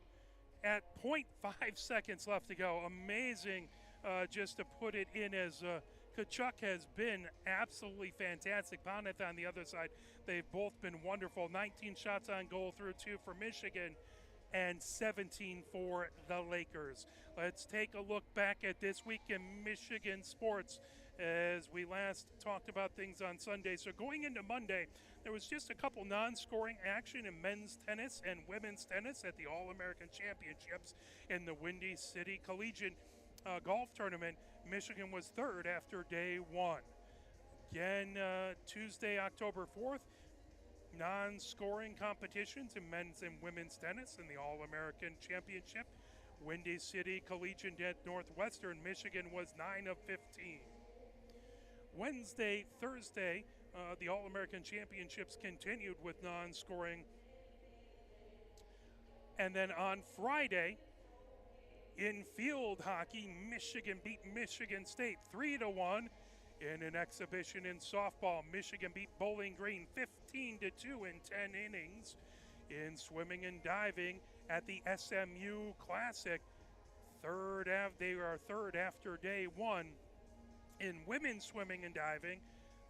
at 0.5 seconds left to go. Amazing just to put it in, as Tkachuk has been absolutely fantastic. Bonnet on the other side, they've both been wonderful. 19 shots on goal through 2 for Michigan and 17 for the Lakers. Let's take a look back at this week in Michigan sports as we last talked about things on Sunday. So going into Monday, there was just a couple non-scoring action in men's tennis and women's tennis at the All-American Championships in the Windy City Collegiate Golf Tournament. Michigan was third after day one. Again, Tuesday, October 4th, non-scoring competitions in men's and women's tennis in the All-American Championship. Windy City Collegiate at Northwestern, Michigan was 9 of 15. Wednesday, Thursday, the All-American Championships continued with non-scoring. And then on Friday, in field hockey, Michigan beat Michigan State 3-1. In an exhibition in softball, Michigan beat Bowling Green 15-2 in 10 innings. In swimming and diving at the SMU Classic, they are third after day one. In women's swimming and diving,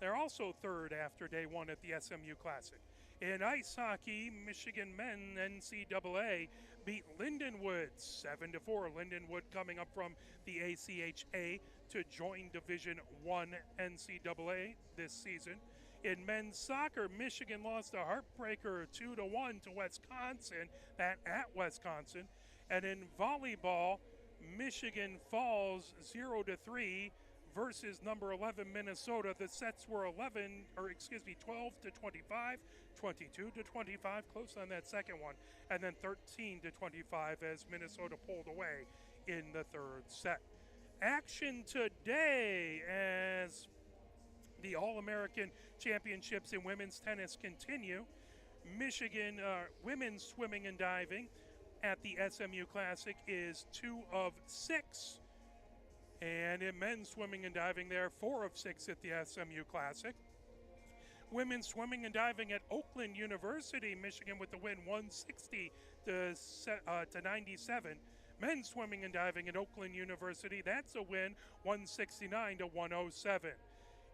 they're also third after day one at the SMU Classic. In ice hockey, Michigan men NCAA beat Lindenwood 7-4. Lindenwood coming up from the ACHA to join Division I NCAA this season. In men's soccer, Michigan lost a heartbreaker 2-1 to Wisconsin, that at Wisconsin. And in volleyball, Michigan falls 0-3 versus number 11 Minnesota. The sets were 12 to 25, 22 to 25, close on that second one, and then 13 to 25 as Minnesota pulled away in the third set. Action today as the All-American Championships in women's tennis continue. Michigan women's swimming and diving at the SMU Classic is 2 of 6. And in men's swimming and diving, they're 4 of 6 at the SMU Classic. Women's swimming and diving at Oakland University, Michigan with the win, 160 to 97. Men's swimming and diving at Oakland University, that's a win, 169 to 107.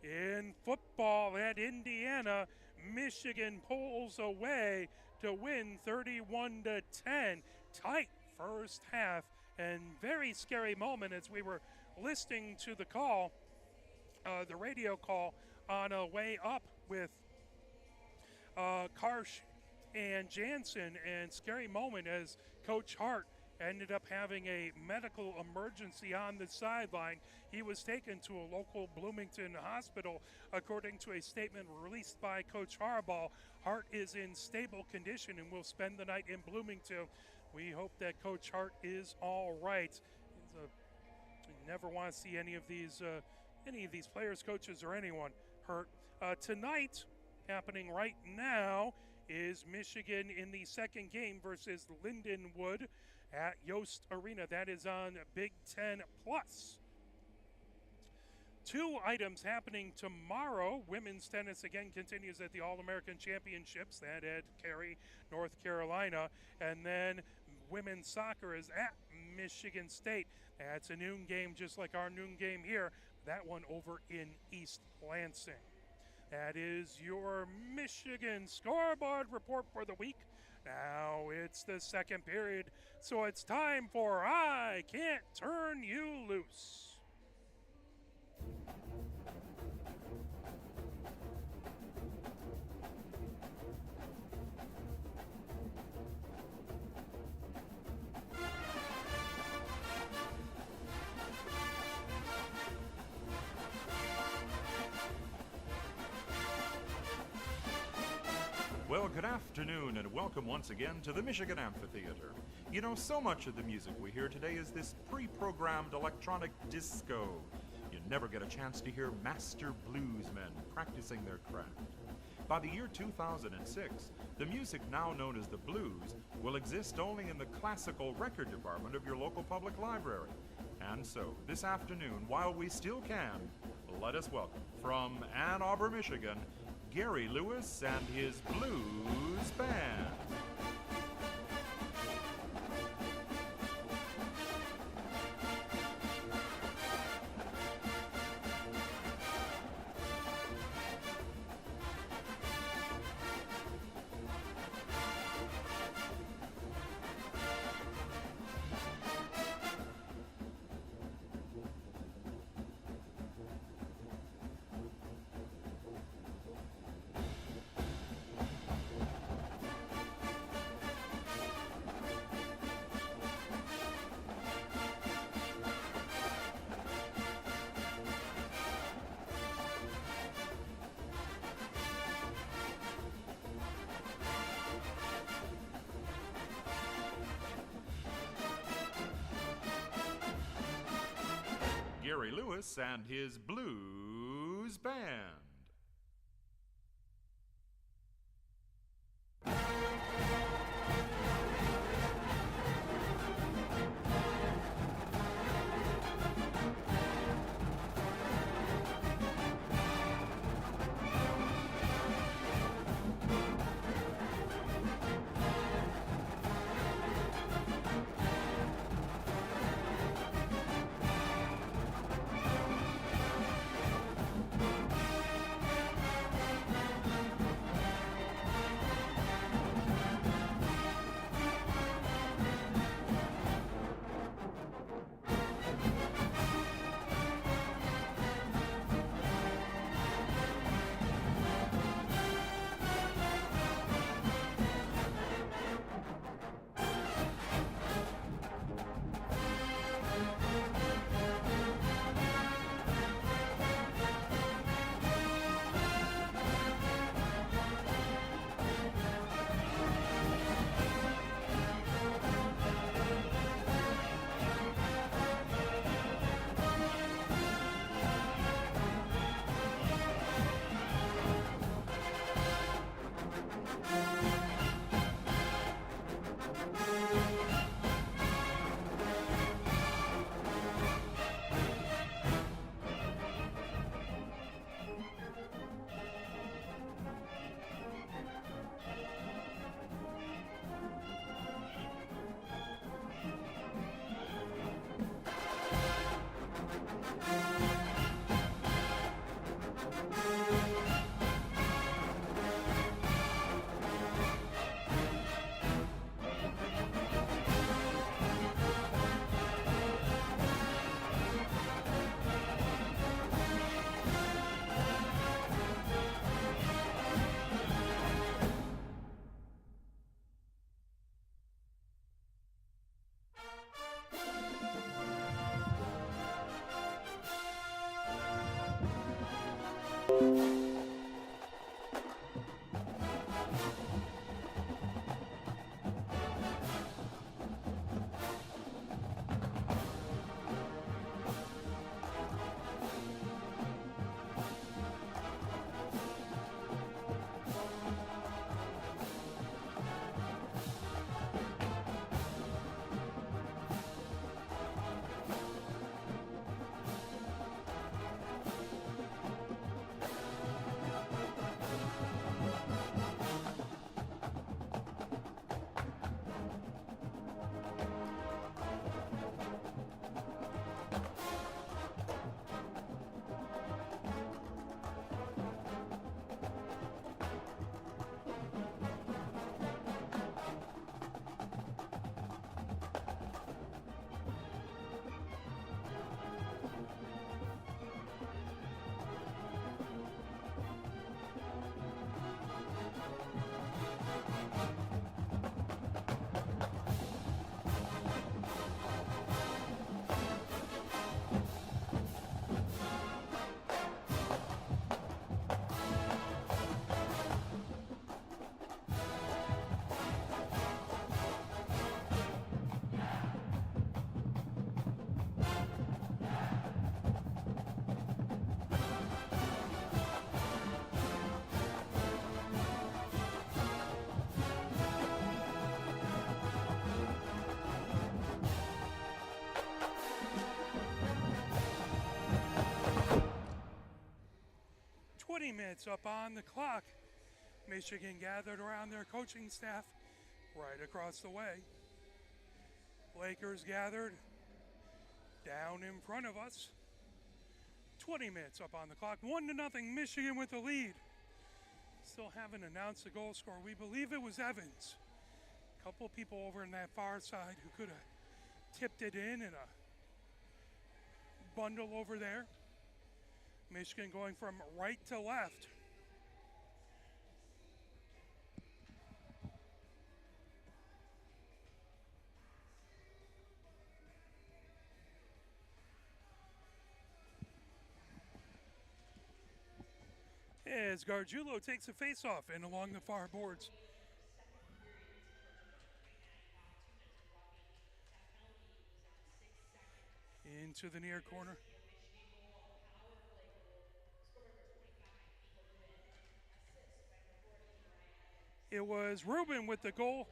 In football at Indiana, Michigan pulls away to win 31 to 10. Tight first half and very scary moment as we were listening to the call, the radio call on a way up with Karsh and Jansen, and scary moment as Coach Hart ended up having a medical emergency on the sideline. He was taken to a local Bloomington hospital. According to a statement released by Coach Harbaugh, Hart is in stable condition and will spend the night in Bloomington. We hope that Coach Hart is all right. You never want to see any of these players, coaches, or anyone hurt. Tonight, happening right now, is Michigan in the second game versus Lindenwood at Yost Arena. That is on Big Ten Plus. 2 items happening tomorrow. Women's tennis again continues at the All-American Championships, that at Cary, North Carolina. And then women's soccer is at Michigan State. That's a noon game just like our noon game here. That one over in East Lansing. That is your Michigan scoreboard report for the week. Now it's the second period, so it's time for I Can't Turn You Loose. Well, good afternoon and welcome once again to the Michigan Amphitheater. You know, so much of the music we hear today is this pre-programmed electronic disco. You never get a chance to hear master bluesmen practicing their craft. By the year 2006, the music now known as the blues will exist only in the classical record department of your local public library. And so, this afternoon, while we still can, let us welcome from Ann Arbor, Michigan, Gary Lewis and his blues band. Gary Lewis and his blues band. Minutes up on the clock. Michigan gathered around their coaching staff right across the way. Lakers gathered down in front of us. 20 minutes up on the clock. 1-0 Michigan with the lead. Still haven't announced the goal scorer. We believe it was Evans. A couple people over in that far side who could have tipped it in a bundle over there. Michigan going from right to left. As Gargiulo takes a face-off in along the far boards. Into the near corner. It was Rubin with the goal,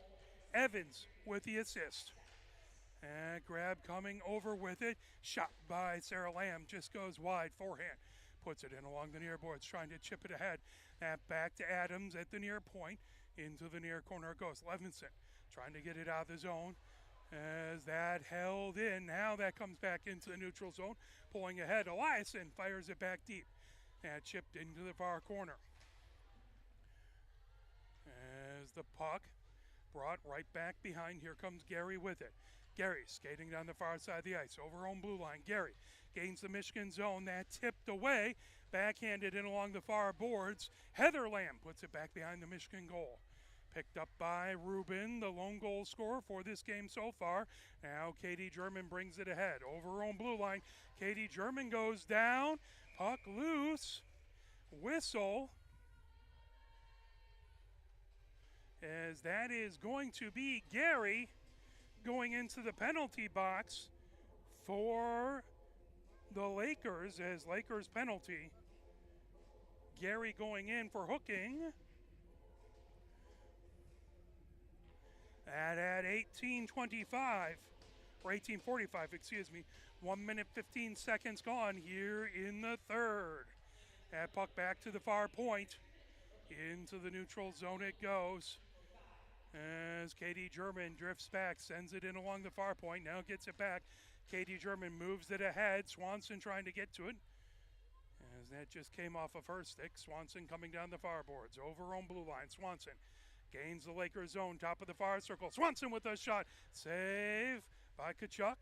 Evans with the assist. And grab coming over with it. Shot by Sarah Lamb, just goes wide, forehand. Puts it in along the near boards, trying to chip it ahead. And back to Adams at the near point. Into the near corner it goes. Levinson trying to get it out of the zone. As that held in, now that comes back into the neutral zone. Pulling ahead, Eliason fires it back deep. And chipped into the far corner. As the puck brought right back behind, here comes Gary with it. Gary skating down the far side of the ice, over on blue line. Gary gains the Michigan zone, that tipped away, backhanded in along the far boards. Heather Lamb puts it back behind the Michigan goal. Picked up by Rubin, the lone goal scorer for this game so far. Now Katie German brings it ahead, over on blue line. Katie German goes down, puck loose, whistle. As that is going to be Gary going into the penalty box for the Lakers as Lakers penalty. Gary going in for hooking. And at 18:25, or 18:45, excuse me, 1 minute 15 seconds gone here in the third. That puck back to the far point. Into the neutral zone it goes. As Katie German drifts back, sends it in along the far point, now gets it back. Katie German moves it ahead. Swanson trying to get to it. As that just came off of her stick. Swanson coming down the far boards. Over on blue line. Swanson gains the Lakers zone. Top of the far circle. Swanson with a shot. Save by Tkachuk.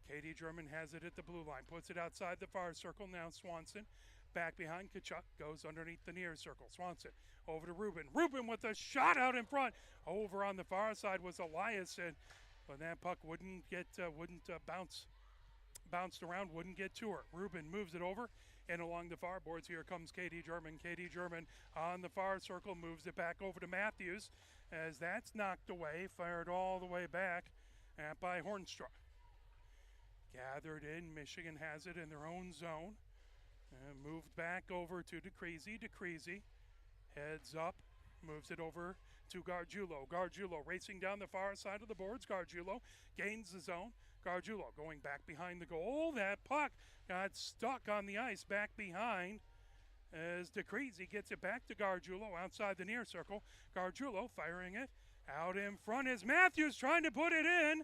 Katie German has it at the blue line. Puts it outside the far circle. Now Swanson back behind Tkachuk. Goes underneath the near circle. Swanson over to Rubin. Rubin with a shot out in front. Over on the far side was Eliason. But that puck wouldn't bounce bounced around, wouldn't get to her. Rubin moves it over and along the far boards. Here comes Katie German. Katie German on the far circle moves it back over to Matthews as that's knocked away, fired all the way back by Hornstra. Gathered in, Michigan has it in their own zone. Moved back over to DeCreasy. DeCreasy heads up, moves it over to Gargiulo. Gargiulo racing down the far side of the boards. Gargiulo gains the zone. Gargiulo going back behind the goal. That puck got stuck on the ice back behind as DeCreasy gets it back to Gargiulo outside the near circle. Gargiulo firing it out in front as Matthews trying to put it in.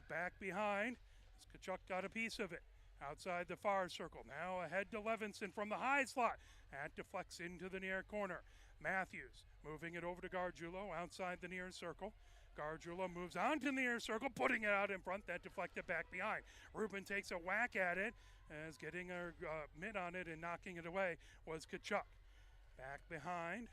Back behind. Tkachuk got a piece of it outside the far circle. Now ahead to Levinson from the high slot. That deflects into the near corner. Matthews moving it over to Gargiulo outside the near circle. Gargiulo moves on to the near circle, putting it out in front. That deflected back behind. Rubin takes a whack at it as getting a mitt on it and knocking it away was Tkachuk. Back behind.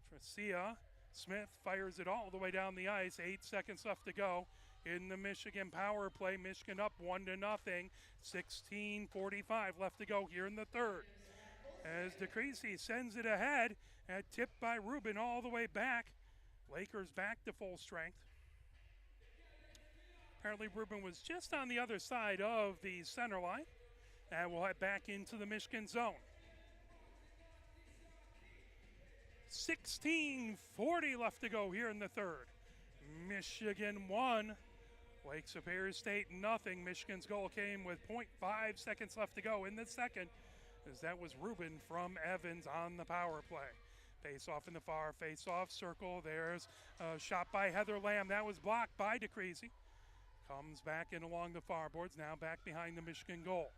Tracia. Smith fires it all the way down the ice. 8 seconds left to go in the Michigan power play. Michigan up 1-0. 16:45 left to go here in the third. As DeCreasy sends it ahead and tipped by Rubin all the way back. Lakers back to full strength. Apparently Rubin was just on the other side of the center line. And we'll head back into the Michigan zone. 16:40 left to go here in the third. Michigan 1, Lake Superior State nothing. Michigan's goal came with 0.5 seconds left to go in the second, as that was Rubin from Evans on the power play. Face off in the far face-off circle. There's a shot by Heather Lamb. That was blocked by DeCreasy. Comes back in along the far boards, now back behind the Michigan goal.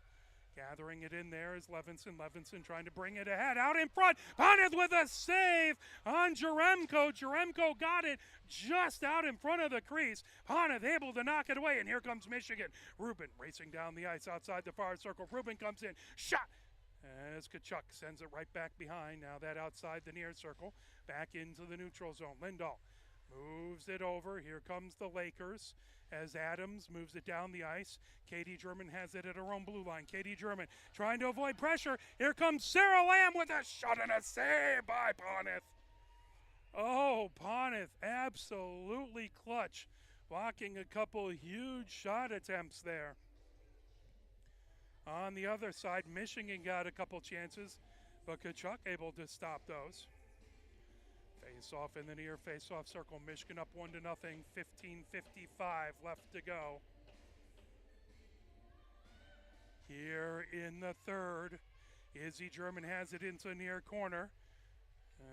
Gathering it in there is Levinson. Levinson trying to bring it ahead. Out in front. Poneth with a save on Jaremko. Jaremko got it just out in front of the crease. Poneth able to knock it away. And here comes Michigan. Rubin racing down the ice outside the far circle. Rubin comes in. Shot. As Tkachuk sends it right back behind. Now that outside the near circle. Back into the neutral zone. Lindahl moves it over. Here comes the Lakers as Adams moves it down the ice. Katie German has it at her own blue line. Katie German trying to avoid pressure. Here comes Sarah Lamb with a shot and a save by Poneth. Oh, Poneth absolutely clutch, blocking a couple huge shot attempts there. On the other side, Michigan got a couple chances, but Tkachuk able to stop those. Face-off in the near face-off circle. Michigan up 1-0, 15:55 left to go. Here in the third, Izzy German has it into the near corner.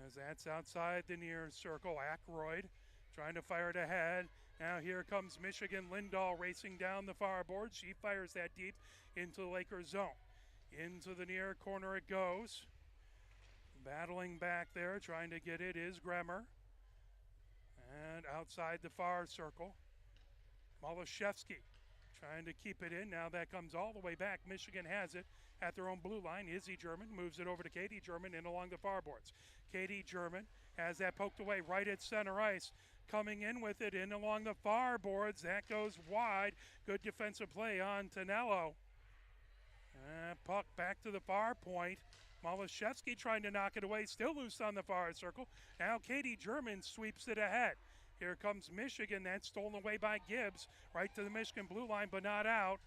As that's outside the near circle. Ackroyd trying to fire it ahead. Now here comes Michigan. Lindahl racing down the far board. She fires that deep into the Lakers zone. Into the near corner it goes. Battling back there, trying to get it is Bremer. And outside the far circle, Malashevsky trying to keep it in. Now that comes all the way back. Michigan has it at their own blue line. Izzy German moves it over to Katie German in along the far boards. Katie German has that poked away right at center ice. Coming in with it in along the far boards. That goes wide. Good defensive play on Tonello. Puck back to the far point. Malashevsky trying to knock it away, still loose on the far circle. Now Katie German sweeps it ahead. Here comes Michigan, that's stolen away by Gibbs, right to the Michigan blue line, but not out.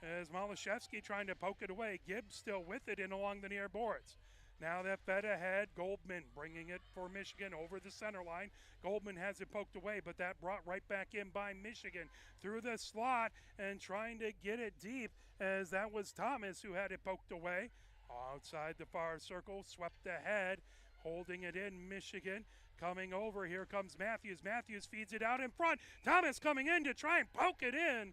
As Malashevsky trying to poke it away. Gibbs still with it in along the near boards. Now that fed ahead, Goldman bringing it for Michigan over the center line. Goldman has it poked away, but that brought right back in by Michigan through the slot and trying to get it deep, as that was Thomas who had it poked away. Outside the far circle, swept ahead, holding it in, Michigan. Coming over, here comes Matthews. Matthews feeds it out in front. Thomas coming in to try and poke it in,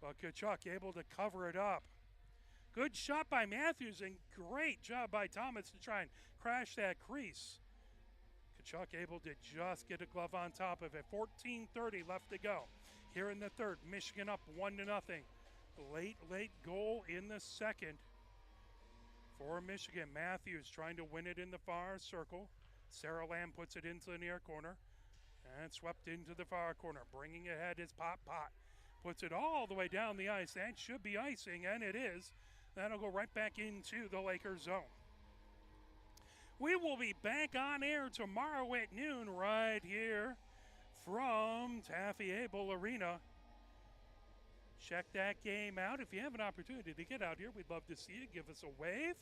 but Tkachuk able to cover it up. Good shot by Matthews and great job by Thomas to try and crash that crease. Tkachuk able to just get a glove on top of it. 14:30 left to go. Here in the third, Michigan up 1-0. Late goal in the second. For Michigan, Matthews trying to win it in the far circle. Sarah Lamb puts it into the near corner and swept into the far corner. Bringing it ahead is Pot. puts it all the way down the ice. That should be icing, and it is. That'll go right back into the Lakers zone. We will be back on air tomorrow at noon right here from Taffy Able Arena. Check that game out. If you have an opportunity to get out here, we'd love to see you. Give us a wave.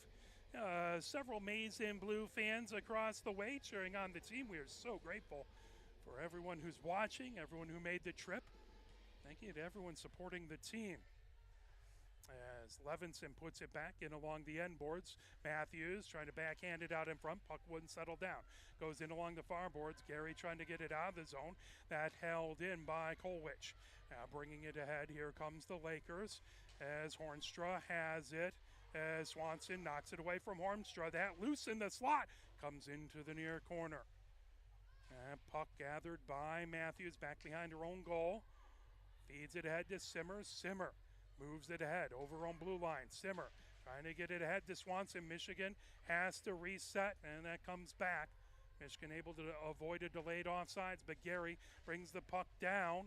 Several Maize and Blue fans across the way cheering on the team. We are so grateful for everyone who's watching, everyone who made the trip. Thank you to everyone supporting the team. As Levinson puts it back in along the end boards. Matthews trying to backhand it out in front. Puck wouldn't settle down. Goes in along the far boards. Gary trying to get it out of the zone. That held in by Kolwich. Now bringing it ahead. Here comes the Lakers as Hornstra has it. As Swanson knocks it away from Hornstra. That loose in the slot. Comes into the near corner. And puck gathered by Matthews back behind her own goal. Feeds it ahead to Simmer. Simmer moves it ahead over on blue line. Simmer trying to get it ahead to Swanson. Michigan has to reset, and that comes back. Michigan able to avoid a delayed offsides, but Gary brings the puck down.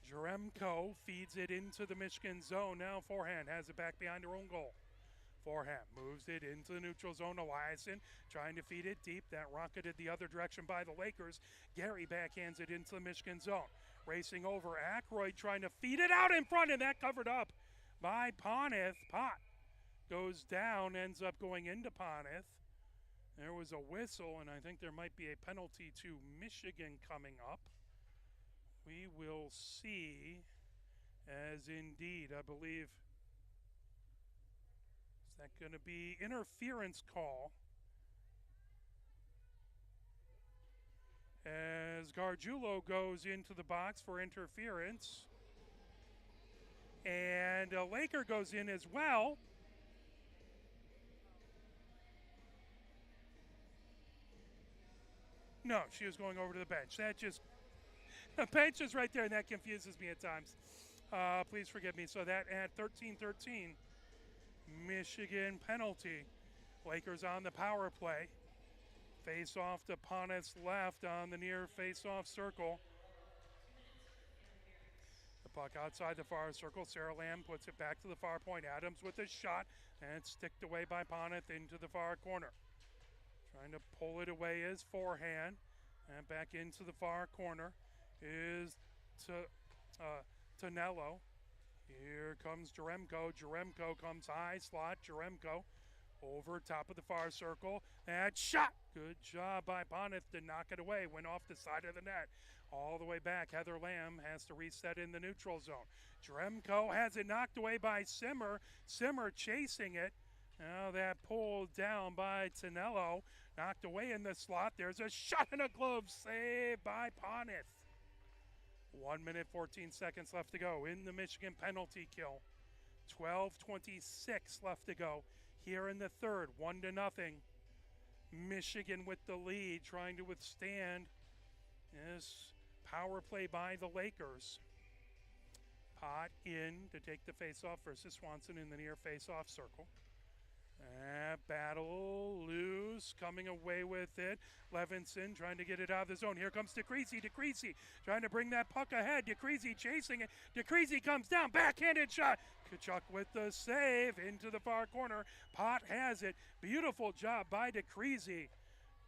Jaremko feeds it into the Michigan zone. Now forehand has it back behind her own goal. Forehand moves it into the neutral zone. Eliason trying to feed it deep. That rocketed the other direction by the Lakers. Gary backhands it into the Michigan zone. Racing over Ackroyd trying to feed it out in front, and that covered up by Ponith. Pot goes down, ends up going into Ponith. There was a whistle, and I think there might be a penalty to Michigan coming up. We will see, as indeed, I believe, is that going to be interference call? As Gargiulo goes into the box for interference. And a Laker goes in as well. No, she was going over to the bench. That just, the bench is right there, and that confuses me at times. Please forgive me. So that at 13-13, Michigan penalty. Lakers on the power play. Face off to Ponith's left on the near face-off circle. The puck outside the far circle. Sarah Lamb puts it back to the far point. Adams with a shot, and it's sticked away by Ponith into the far corner. Trying to pull it away is forehand, and back into the far corner is Tonello. Here comes Jaremko. Jaremko comes high slot. Jaremko over top of the far circle. That shot. Good job by Ponith to knock it away. Went off the side of the net. All the way back. Heather Lamb has to reset in the neutral zone. Jaremko has it knocked away by Simmer. Simmer chasing it. Now that pulled down by Tonello. Knocked away in the slot. There's a shot and a glove save by Ponith. 1 minute, 14 seconds left to go in the Michigan penalty kill. 12:26 left to go here in the third. 1-0. Michigan with the lead, trying to withstand this power play by the Lakers. Pot in to take the faceoff versus Swanson in the near faceoff circle. Battle loose, coming away with it. Levinson trying to get it out of the zone. Here comes DeCreasy. DeCreasy trying to bring that puck ahead. DeCreasy chasing it. DeCreasy comes down. Backhanded shot. Kachuk with the save into the far corner. Pot has it. Beautiful job by DeCreasy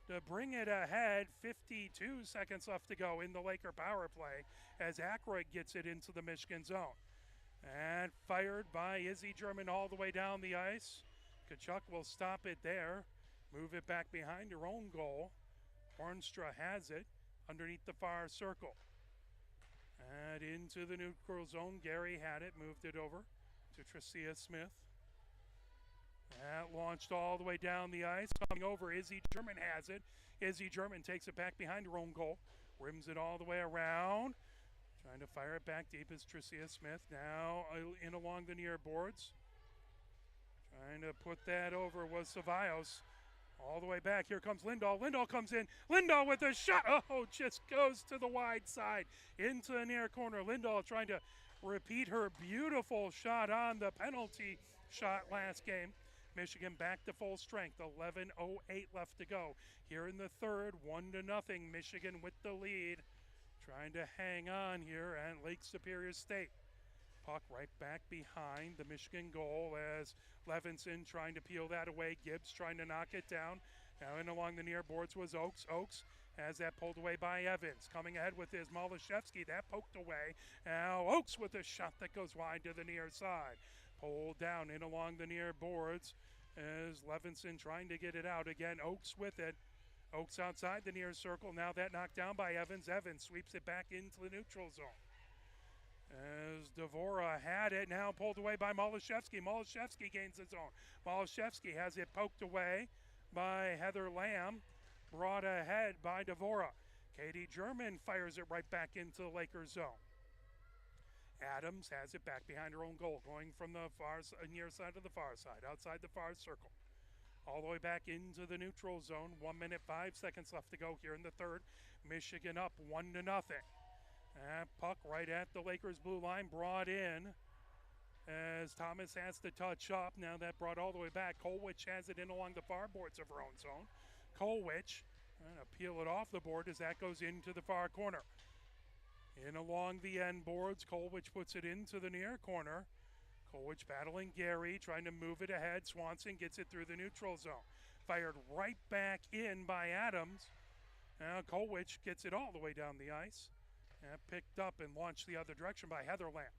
to bring it ahead. 52 seconds left to go in the Laker power play as Ackroyd gets it into the Michigan zone. And fired by Izzy German all the way down the ice. Kachuk will stop it there. Move it back behind her own goal. Hornstra has it underneath the far circle. And into the neutral zone. Gary had it. Moved it over to Tricia Smith. That launched all the way down the ice. Coming over, Izzy German has it. Izzy German takes it back behind her own goal. Rims it all the way around. Trying to fire it back deep is Tricia Smith. Now in along the near boards. Trying to put that over was Ceballos. All the way back. Here comes Lindahl. Lindahl comes in. Lindahl with a shot. Oh, just goes to the wide side. Into the near corner. Lindahl trying to repeat her beautiful shot on the penalty shot last game. Michigan back to full strength. 11:08 left to go. Here in the third, 1-0. Michigan with the lead. trying to hang on here at Lake Superior State. Puck right back behind the Michigan goal as Levinson trying to peel that away. Gibbs trying to knock it down. Now in along the near boards was Oakes. Oakes has that pulled away by Evans. Coming ahead with his Malashevsky. That poked away. Now Oakes with a shot that goes wide to the near side. Pulled down in along the near boards as Levinson trying to get it out. Again, Oakes with it. Oakes outside the near circle. Now that knocked down by Evans. Evans sweeps it back into the neutral zone. As Dvora had it, now pulled away by Malashevsky. Malashevsky gains his own. Malashevsky has it poked away by Heather Lamb. Brought ahead by Dvora. Katie German fires it right back into the Lakers zone. Adams has it back behind her own goal, going from the near side to the far side, outside the far circle. All the way back into the neutral zone. 1 minute, 5 seconds left to go here in the third. Michigan up 1-0. That puck right at the Lakers blue line, brought in as Thomas has to touch up. Now that brought all the way back. Kolwich has it in along the far boards of her own zone. Kolwich trying to peel it off the board as that goes into the far corner. In along the end boards, Kolwich puts it into the near corner. Kolwich battling Gary, trying to move it ahead. Swanson gets it through the neutral zone. Fired right back in by Adams. Now Kolwich gets it all the way down the ice. And picked up and launched the other direction by Heather Lamb.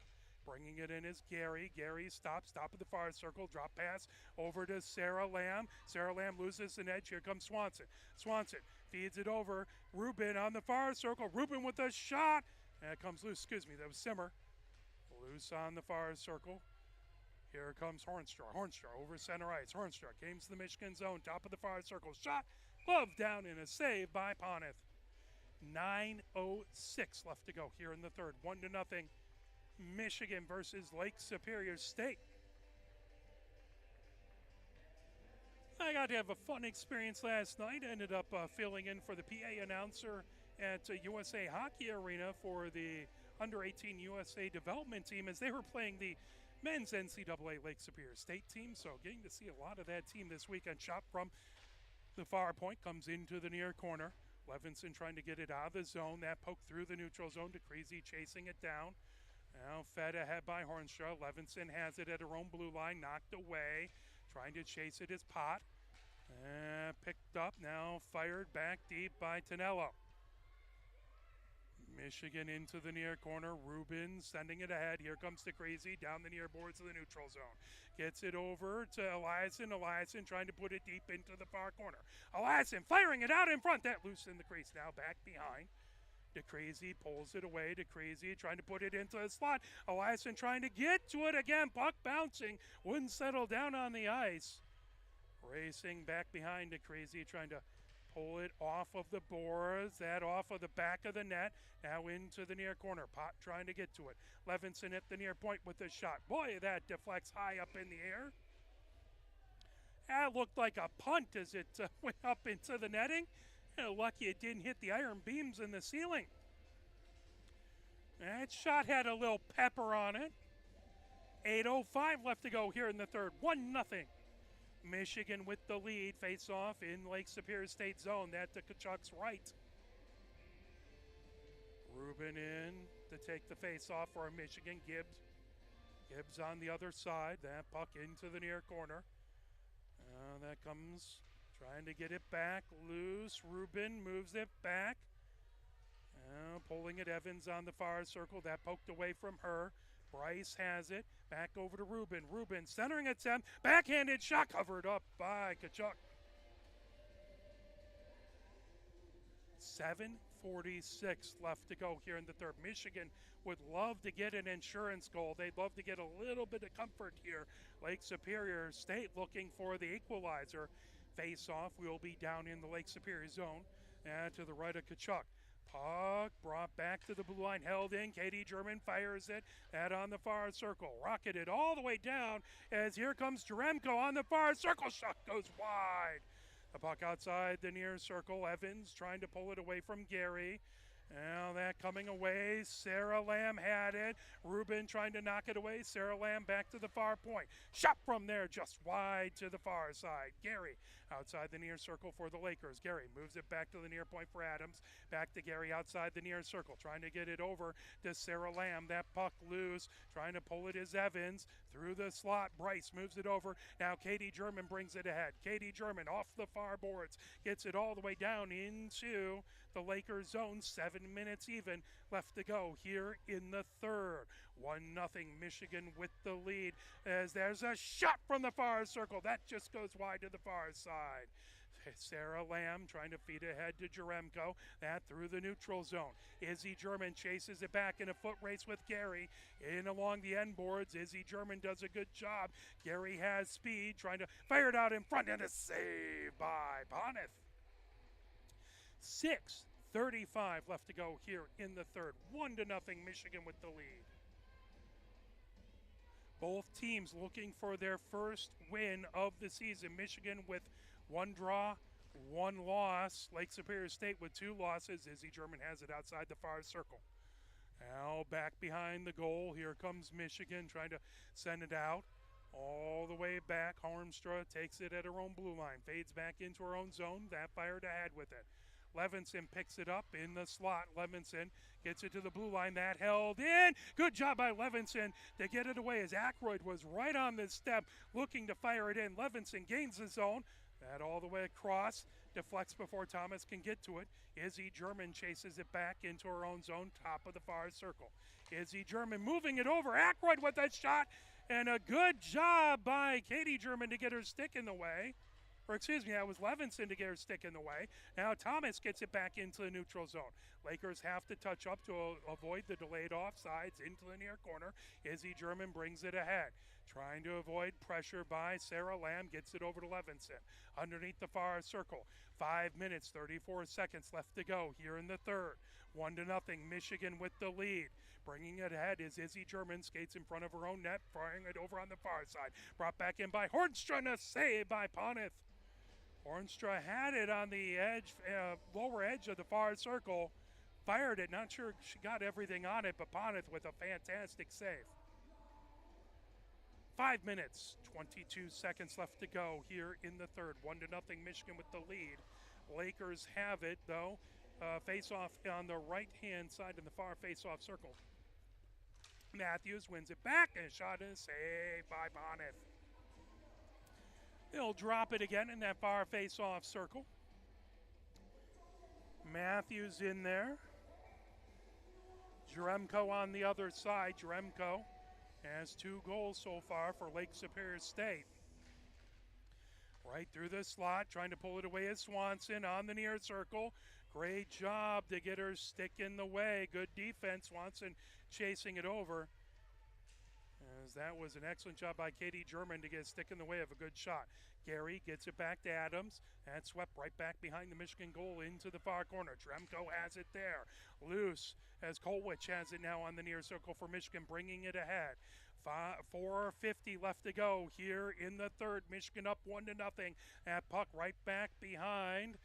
Bringing it in is Gary. Gary stops, top of the far circle, drop pass over to Sarah Lamb. Sarah Lamb loses an edge. Here comes Swanson. Swanson feeds it over. Rubin on the far circle. Rubin with a shot. And it comes loose. Excuse me, that was Simmer. Loose on the far circle. Here comes Hornstra. Hornstra over center ice. Hornstra gains the Michigan zone, top of the far circle. Shot, glove down, and a save by Poneth. 9:06 left to go here in the third. 1-0. Michigan versus Lake Superior State. I got to have a fun experience last night. Ended up filling in for the PA announcer at USA Hockey Arena for the under-18 USA development team as they were playing the men's NCAA Lake Superior State team. So getting to see a lot of that team this weekend. Shot from the far point comes into the near corner. Levinson trying to get it out of the zone. That poke through the neutral zone to Creasy chasing it down. Now fed ahead by Hornstra. Levinson has it at her own blue line, knocked away. Trying to chase it is Pott. Picked up, now fired back deep by Tonello. Michigan into the near corner. Rubin sending it ahead. Here comes the Crazy down the near boards of the neutral zone. Gets it over to Eliason. Eliason trying to put it deep into the far corner. Eliason firing it out in front. That loose in the crease. Now back behind. DeCrazy pulls it away. DeCrazy trying to put it into the slot. Eliason trying to get to it again. Puck bouncing. Wouldn't settle down on the ice. Racing back behind DeCrazy trying to pull it off of the boards, that off of the back of the net, now into the near corner. Pott trying to get to it. Levinson at the near point with the shot. Boy, that deflects high up in the air. That looked like a punt as it went up into the netting. Lucky it didn't hit the iron beams in the ceiling. That shot had a little pepper on it. 8:05 left to go here in the third. 1-0. Michigan with the lead. Face off in Lake Superior State zone. That to Kachuk's right. Rubin in to take the face off for Michigan. Gibbs on the other side. That puck into the near corner. That comes trying to get it back. Loose. Rubin moves it back. Pulling it. Evans on the far circle. That poked away from her. Bryce has it. Back over to Rubin. Rubin centering attempt. Backhanded shot covered up by Kachuk. 7:46 left to go here in the third. Michigan would love to get an insurance goal. They'd love to get a little bit of comfort here. Lake Superior State looking for the equalizer. Face off will be down in the Lake Superior zone. To the right of Kachuk. Puck brought back to the blue line, held in. Katie German fires it. That on the far circle. Rocketed all the way down as here comes Jaremko on the far circle. Shot goes wide. The puck outside the near circle. Evans trying to pull it away from Gary. Now that coming away, Sarah Lamb had it. Rubin trying to knock it away. Sarah Lamb back to the far point. Shot from there, just wide to the far side. Gary outside the near circle for the Lakers. Gary moves it back to the near point for Adams. Back to Gary outside the near circle, trying to get it over to Sarah Lamb. That puck loose, trying to pull it is Evans. Through the slot, Bryce moves it over. Now Katie German brings it ahead. Katie German off the far boards, gets it all the way down into the Lakers zone. 7 minutes even left to go here in the third. 1-0 Michigan with the lead as there's a shot from the far circle. That just goes wide to the far side. Sarah Lamb trying to feed ahead to Jaremko. That through the neutral zone. Izzy German chases it back in a foot race with Gary. In along the end boards. Izzy German does a good job. Gary has speed, trying to fire it out in front, and a save by Boneth. 6:35 left to go here in the third. 1-0 Michigan with the lead. Both teams looking for their first win of the season. Michigan with 1 draw, 1 loss. Lake Superior State with 2 losses. Izzy German has it outside the far circle. Now back behind the goal. Here comes Michigan trying to send it out. All the way back. Hornstra takes it at her own blue line. Fades back into her own zone. That fired ahead with it. Levinson picks it up in the slot. Levinson gets it to the blue line. That held in. Good job by Levinson to get it away as Ackroyd was right on the step looking to fire it in. Levinson gains the zone. That all the way across. Deflects before Thomas can get to it. Izzy German chases it back into her own zone, top of the far circle. Izzy German moving it over. Ackroyd with that shot. And a good job by Katie German to get her stick in the way. Or excuse me, that was Levinson to get her stick in the way. Now Thomas gets it back into the neutral zone. Lakers have to touch up to avoid the delayed offsides into the near corner. Izzy German brings it ahead. Trying to avoid pressure by Sarah Lamb, gets it over to Levinson. Underneath the far circle. 5 minutes, 34 seconds left to go here in the third. 1-0, Michigan with the lead. Bringing it ahead is Izzy German, skates in front of her own net, firing it over on the far side. Brought back in by Hornstra, and a save by Poneth. Hornstra had it on the edge, lower edge of the far circle, fired it. Not sure she got everything on it, but Poneth with a fantastic save. 5 minutes, 22 seconds left to go here in the third. 1-0 Michigan with the lead. Lakers have it, though. Face-off on the right-hand side in the far face-off circle. Matthews wins it back, and a shot and a save by Poneth. He'll drop it again in that far face-off circle. Matthews in there. Jaremko on the other side. Jaremko has 2 goals so far for Lake Superior State. Right through the slot, trying to pull it away is Swanson on the near circle. Great job to get her stick in the way. Good defense. Swanson chasing it over. As that was an excellent job by Katie German to get a stick in the way of a good shot. Gary gets it back to Adams. And swept right back behind the Michigan goal into the far corner. Jaremko has it there. Loose as Kolwich has it now on the near circle for Michigan, bringing it ahead. 4:50 left to go here in the third. Michigan up 1-0. That puck right back behind.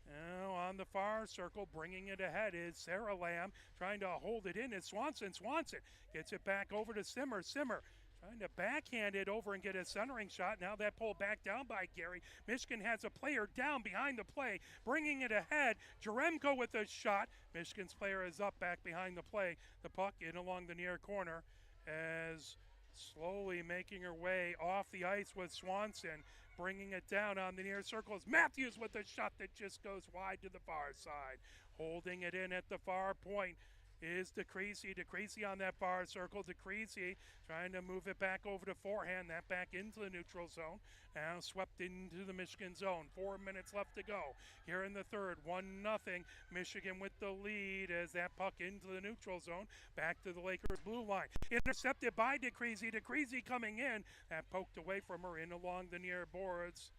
Now on the far circle, bringing it ahead is Sarah Lamb. Trying to hold it in is Swanson. Swanson gets it back over to Simmer. Simmer trying to backhand it over and get a centering shot. Now that pulled back down by Gary. Michigan has a player down behind the play, bringing it ahead. Jaremko with a shot. Michigan's player is up back behind the play. The puck in along the near corner as slowly making her way off the ice with Swanson. Bringing it down on the near circles. Matthews with a shot that just goes wide to the far side. Holding it in at the far point is DeCreasy. DeCreasy on that far circle. DeCreasy trying to move it back over to forehand. That back into the neutral zone. Now swept into the Michigan zone. 4 minutes left to go. Here in the third, 1-0. Michigan with the lead as that puck into the neutral zone. Back to the Lakers blue line. Intercepted by DeCreasy. DeCreasy coming in. That poked away from her in along the near boards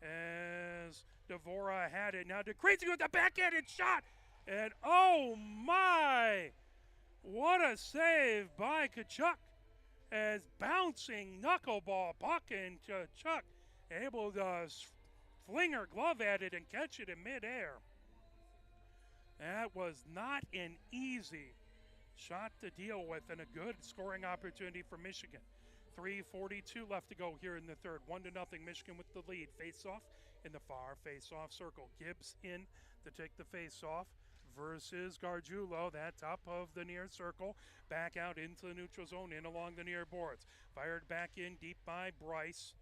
as Devora had it. Now DeCreasy with the backhanded shot. And oh my, what a save by Tkachuk as bouncing knuckleball puck and Tkachuk able to fling her glove at it and catch it in midair. That was not an easy shot to deal with and a good scoring opportunity for Michigan. 3:42 left to go here in the third. 1-0 Michigan with the lead. Face-off in the far face-off circle. Gibbs in to take the face-off versus Gargiulo. That top of the near circle. Back out into the neutral zone, in along the near boards. Fired back in deep by Bryce.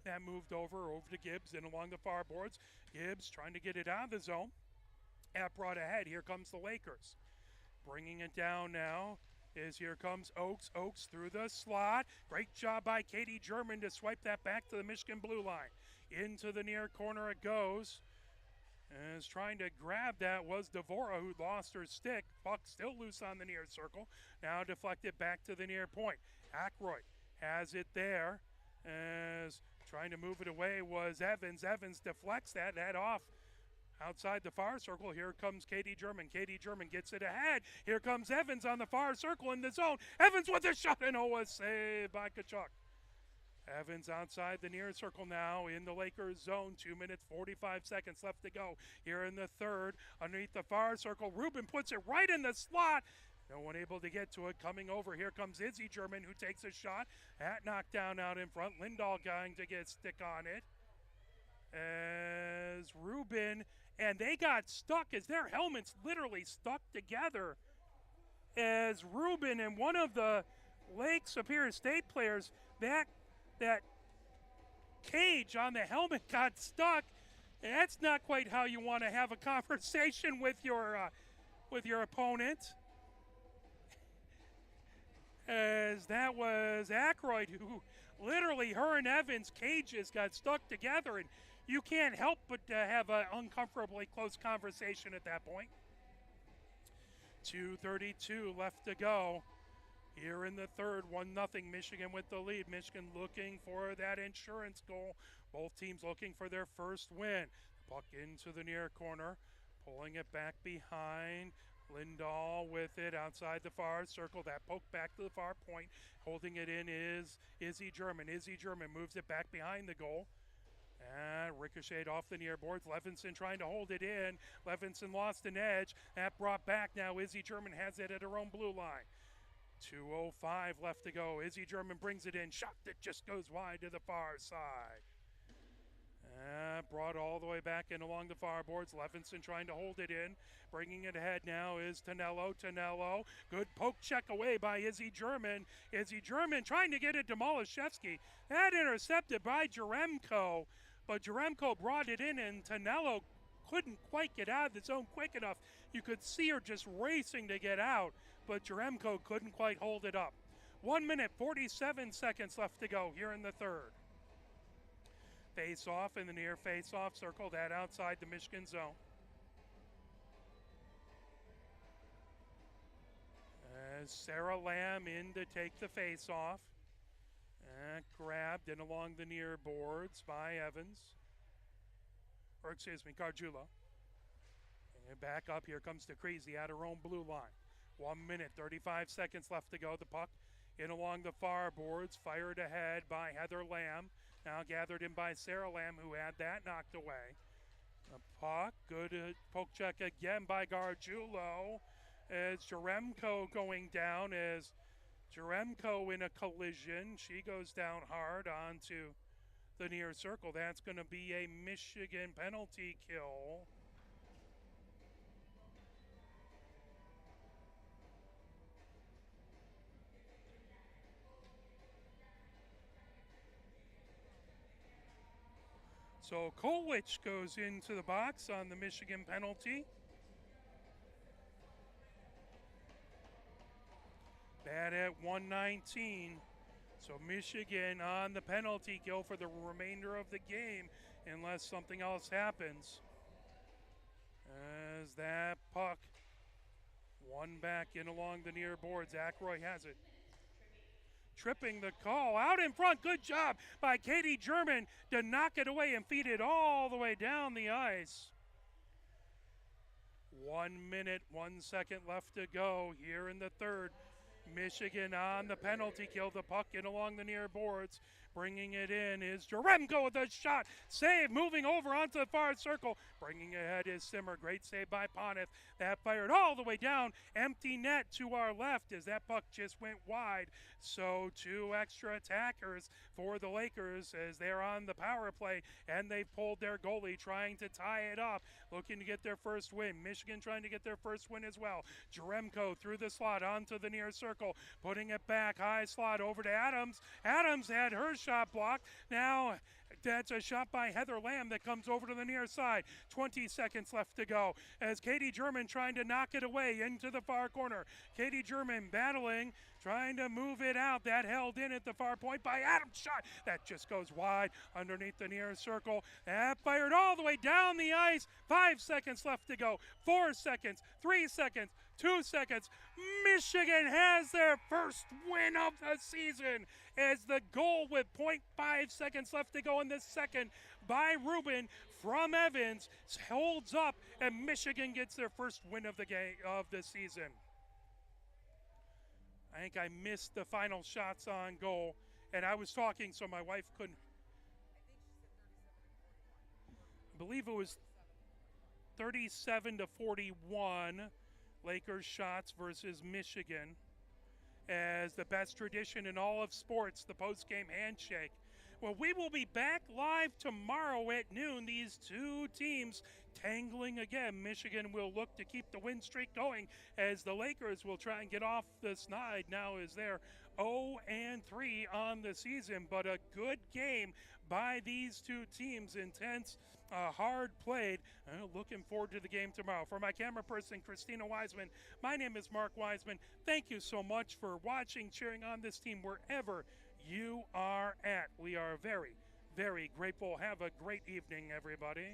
That moved over to Gibbs and along the far boards. Gibbs trying to get it out of the zone. That brought ahead. Here comes the Lakers. Bringing it down now is here comes Oakes. Oakes through the slot. Great job by Katie German to swipe that back to the Michigan blue line. Into the near corner it goes. As trying to grab that was Devora, who lost her stick. Puck still loose on the near circle. Now deflected back to the near point. Ackroyd has it there. As trying to move it away was Evans. Evans deflects that off outside the far circle. Here comes Katie German. Katie German gets it ahead. Here comes Evans on the far circle in the zone. Evans with a shot and was saved by Tkachuk. Evans outside the near circle now in the Lakers zone. 2 minutes, 45 seconds left to go here in the third. Underneath the far circle, Rubin puts it right in the slot. No one able to get to it. Coming over, here comes Izzy German, who takes a shot. That knocked down out in front. Lindahl going to get stick on it. As Rubin, and they got stuck as their helmets literally stuck together. As Rubin and one of the Lake Superior State players, that cage on the helmet got stuck. And that's not quite how you want to have a conversation with your opponent. As that was Ackroyd, who literally, her and Evans' cages got stuck together, and you can't help but have an uncomfortably close conversation at that point. 2:32 left to go here in the third. 1-0 Michigan with the lead. Michigan looking for that insurance goal. Both teams looking for their first win. Puck into the near corner, pulling it back behind. Lindahl with it outside the far circle. That poke back to the far point. Holding it in is Izzy German. Izzy German moves it back behind the goal. And ricocheted off the near boards. Levinson trying to hold it in. Levinson lost an edge. That brought back now. Izzy German has it at her own blue line. 2:05 left to go. Izzy German brings it in. Shot that just goes wide to the far side. Brought all the way back in along the far boards. Levinson trying to hold it in. Bringing it ahead now is Tonello. Tonello. Good poke check away by Izzy German. Izzy German trying to get it to Molishevsky. That intercepted by Jaremko. But Jaremko brought it in, and Tonello couldn't quite get out of the zone quick enough. You could see her just racing to get out, but Jaremko couldn't quite hold it up. 1 minute, 47 seconds left to go here in the third. Face-off in the near face-off circle, that outside the Michigan zone. As Sarah Lamb in to take the face-off. Grabbed in along the near boards by Evans. Or excuse me, Gargiulo. And back up, here comes DeCreasy at her own blue line. 1 minute, 35 seconds left to go. The puck in along the far boards, fired ahead by Heather Lamb. Now gathered in by Sarah Lamb, who had that knocked away. The puck, good poke check again by Gargiulo. As Jaremko going down, as Jaremko in a collision. She goes down hard onto the near circle. That's going to be a Michigan penalty kill. So Kolich goes into the box on the Michigan penalty. That at 1:19. So Michigan on the penalty kill for the remainder of the game unless something else happens. As that puck one back in along the near boards. Ackroyd has it. Tripping the call out in front. Good job by Katie German to knock it away and feed it all the way down the ice. 1 minute, 1 second left to go here in the third. Michigan on the penalty kill. The puck in along the near boards. Bringing it in is Jaremko with a shot. Save, moving over onto the far circle. Bringing ahead is Simmer. Great save by Poneth. That fired all the way down. Empty net to our left as that puck just went wide. So 2 extra attackers for the Lakers as they're on the power play, and they pulled their goalie trying to tie it up, looking to get their first win. Michigan trying to get their first win as well. Jaremko through the slot onto the near circle, putting it back high slot over to Adams. Adams had her shot blocked. Now that's a shot by Heather Lamb that comes over to the near side. 20 seconds left to go as Katie German trying to knock it away into the far corner. Katie German battling, trying to move it out. That held in at the far point by Adams. Shot that just goes wide underneath the near circle. That fired all the way down the ice. 5 seconds left to go. 4 seconds, 3 seconds, 2 seconds. Michigan has their first win of the season as the goal with 0.5 seconds left to go in the second by Rubin from Evans holds up, and Michigan gets their first win of the game of the season. I think I missed the final shots on goal, and I was talking so my wife couldn't. I believe it was 37-41 Lakers shots versus Michigan, as the best tradition in all of sports, the post-game handshake. Well, we will be back live tomorrow at noon. These two teams tangling again. Michigan will look to keep the win streak going as the Lakers will try and get off the snide now as they're 0-3 on the season. But a good game by these two teams. Intense, hard played. Looking forward to the game tomorrow. For my camera person, Christina Wiseman, my name is Mark Wiseman. Thank you so much for watching, cheering on this team wherever you are at. We are very, very grateful. Have a great evening, everybody.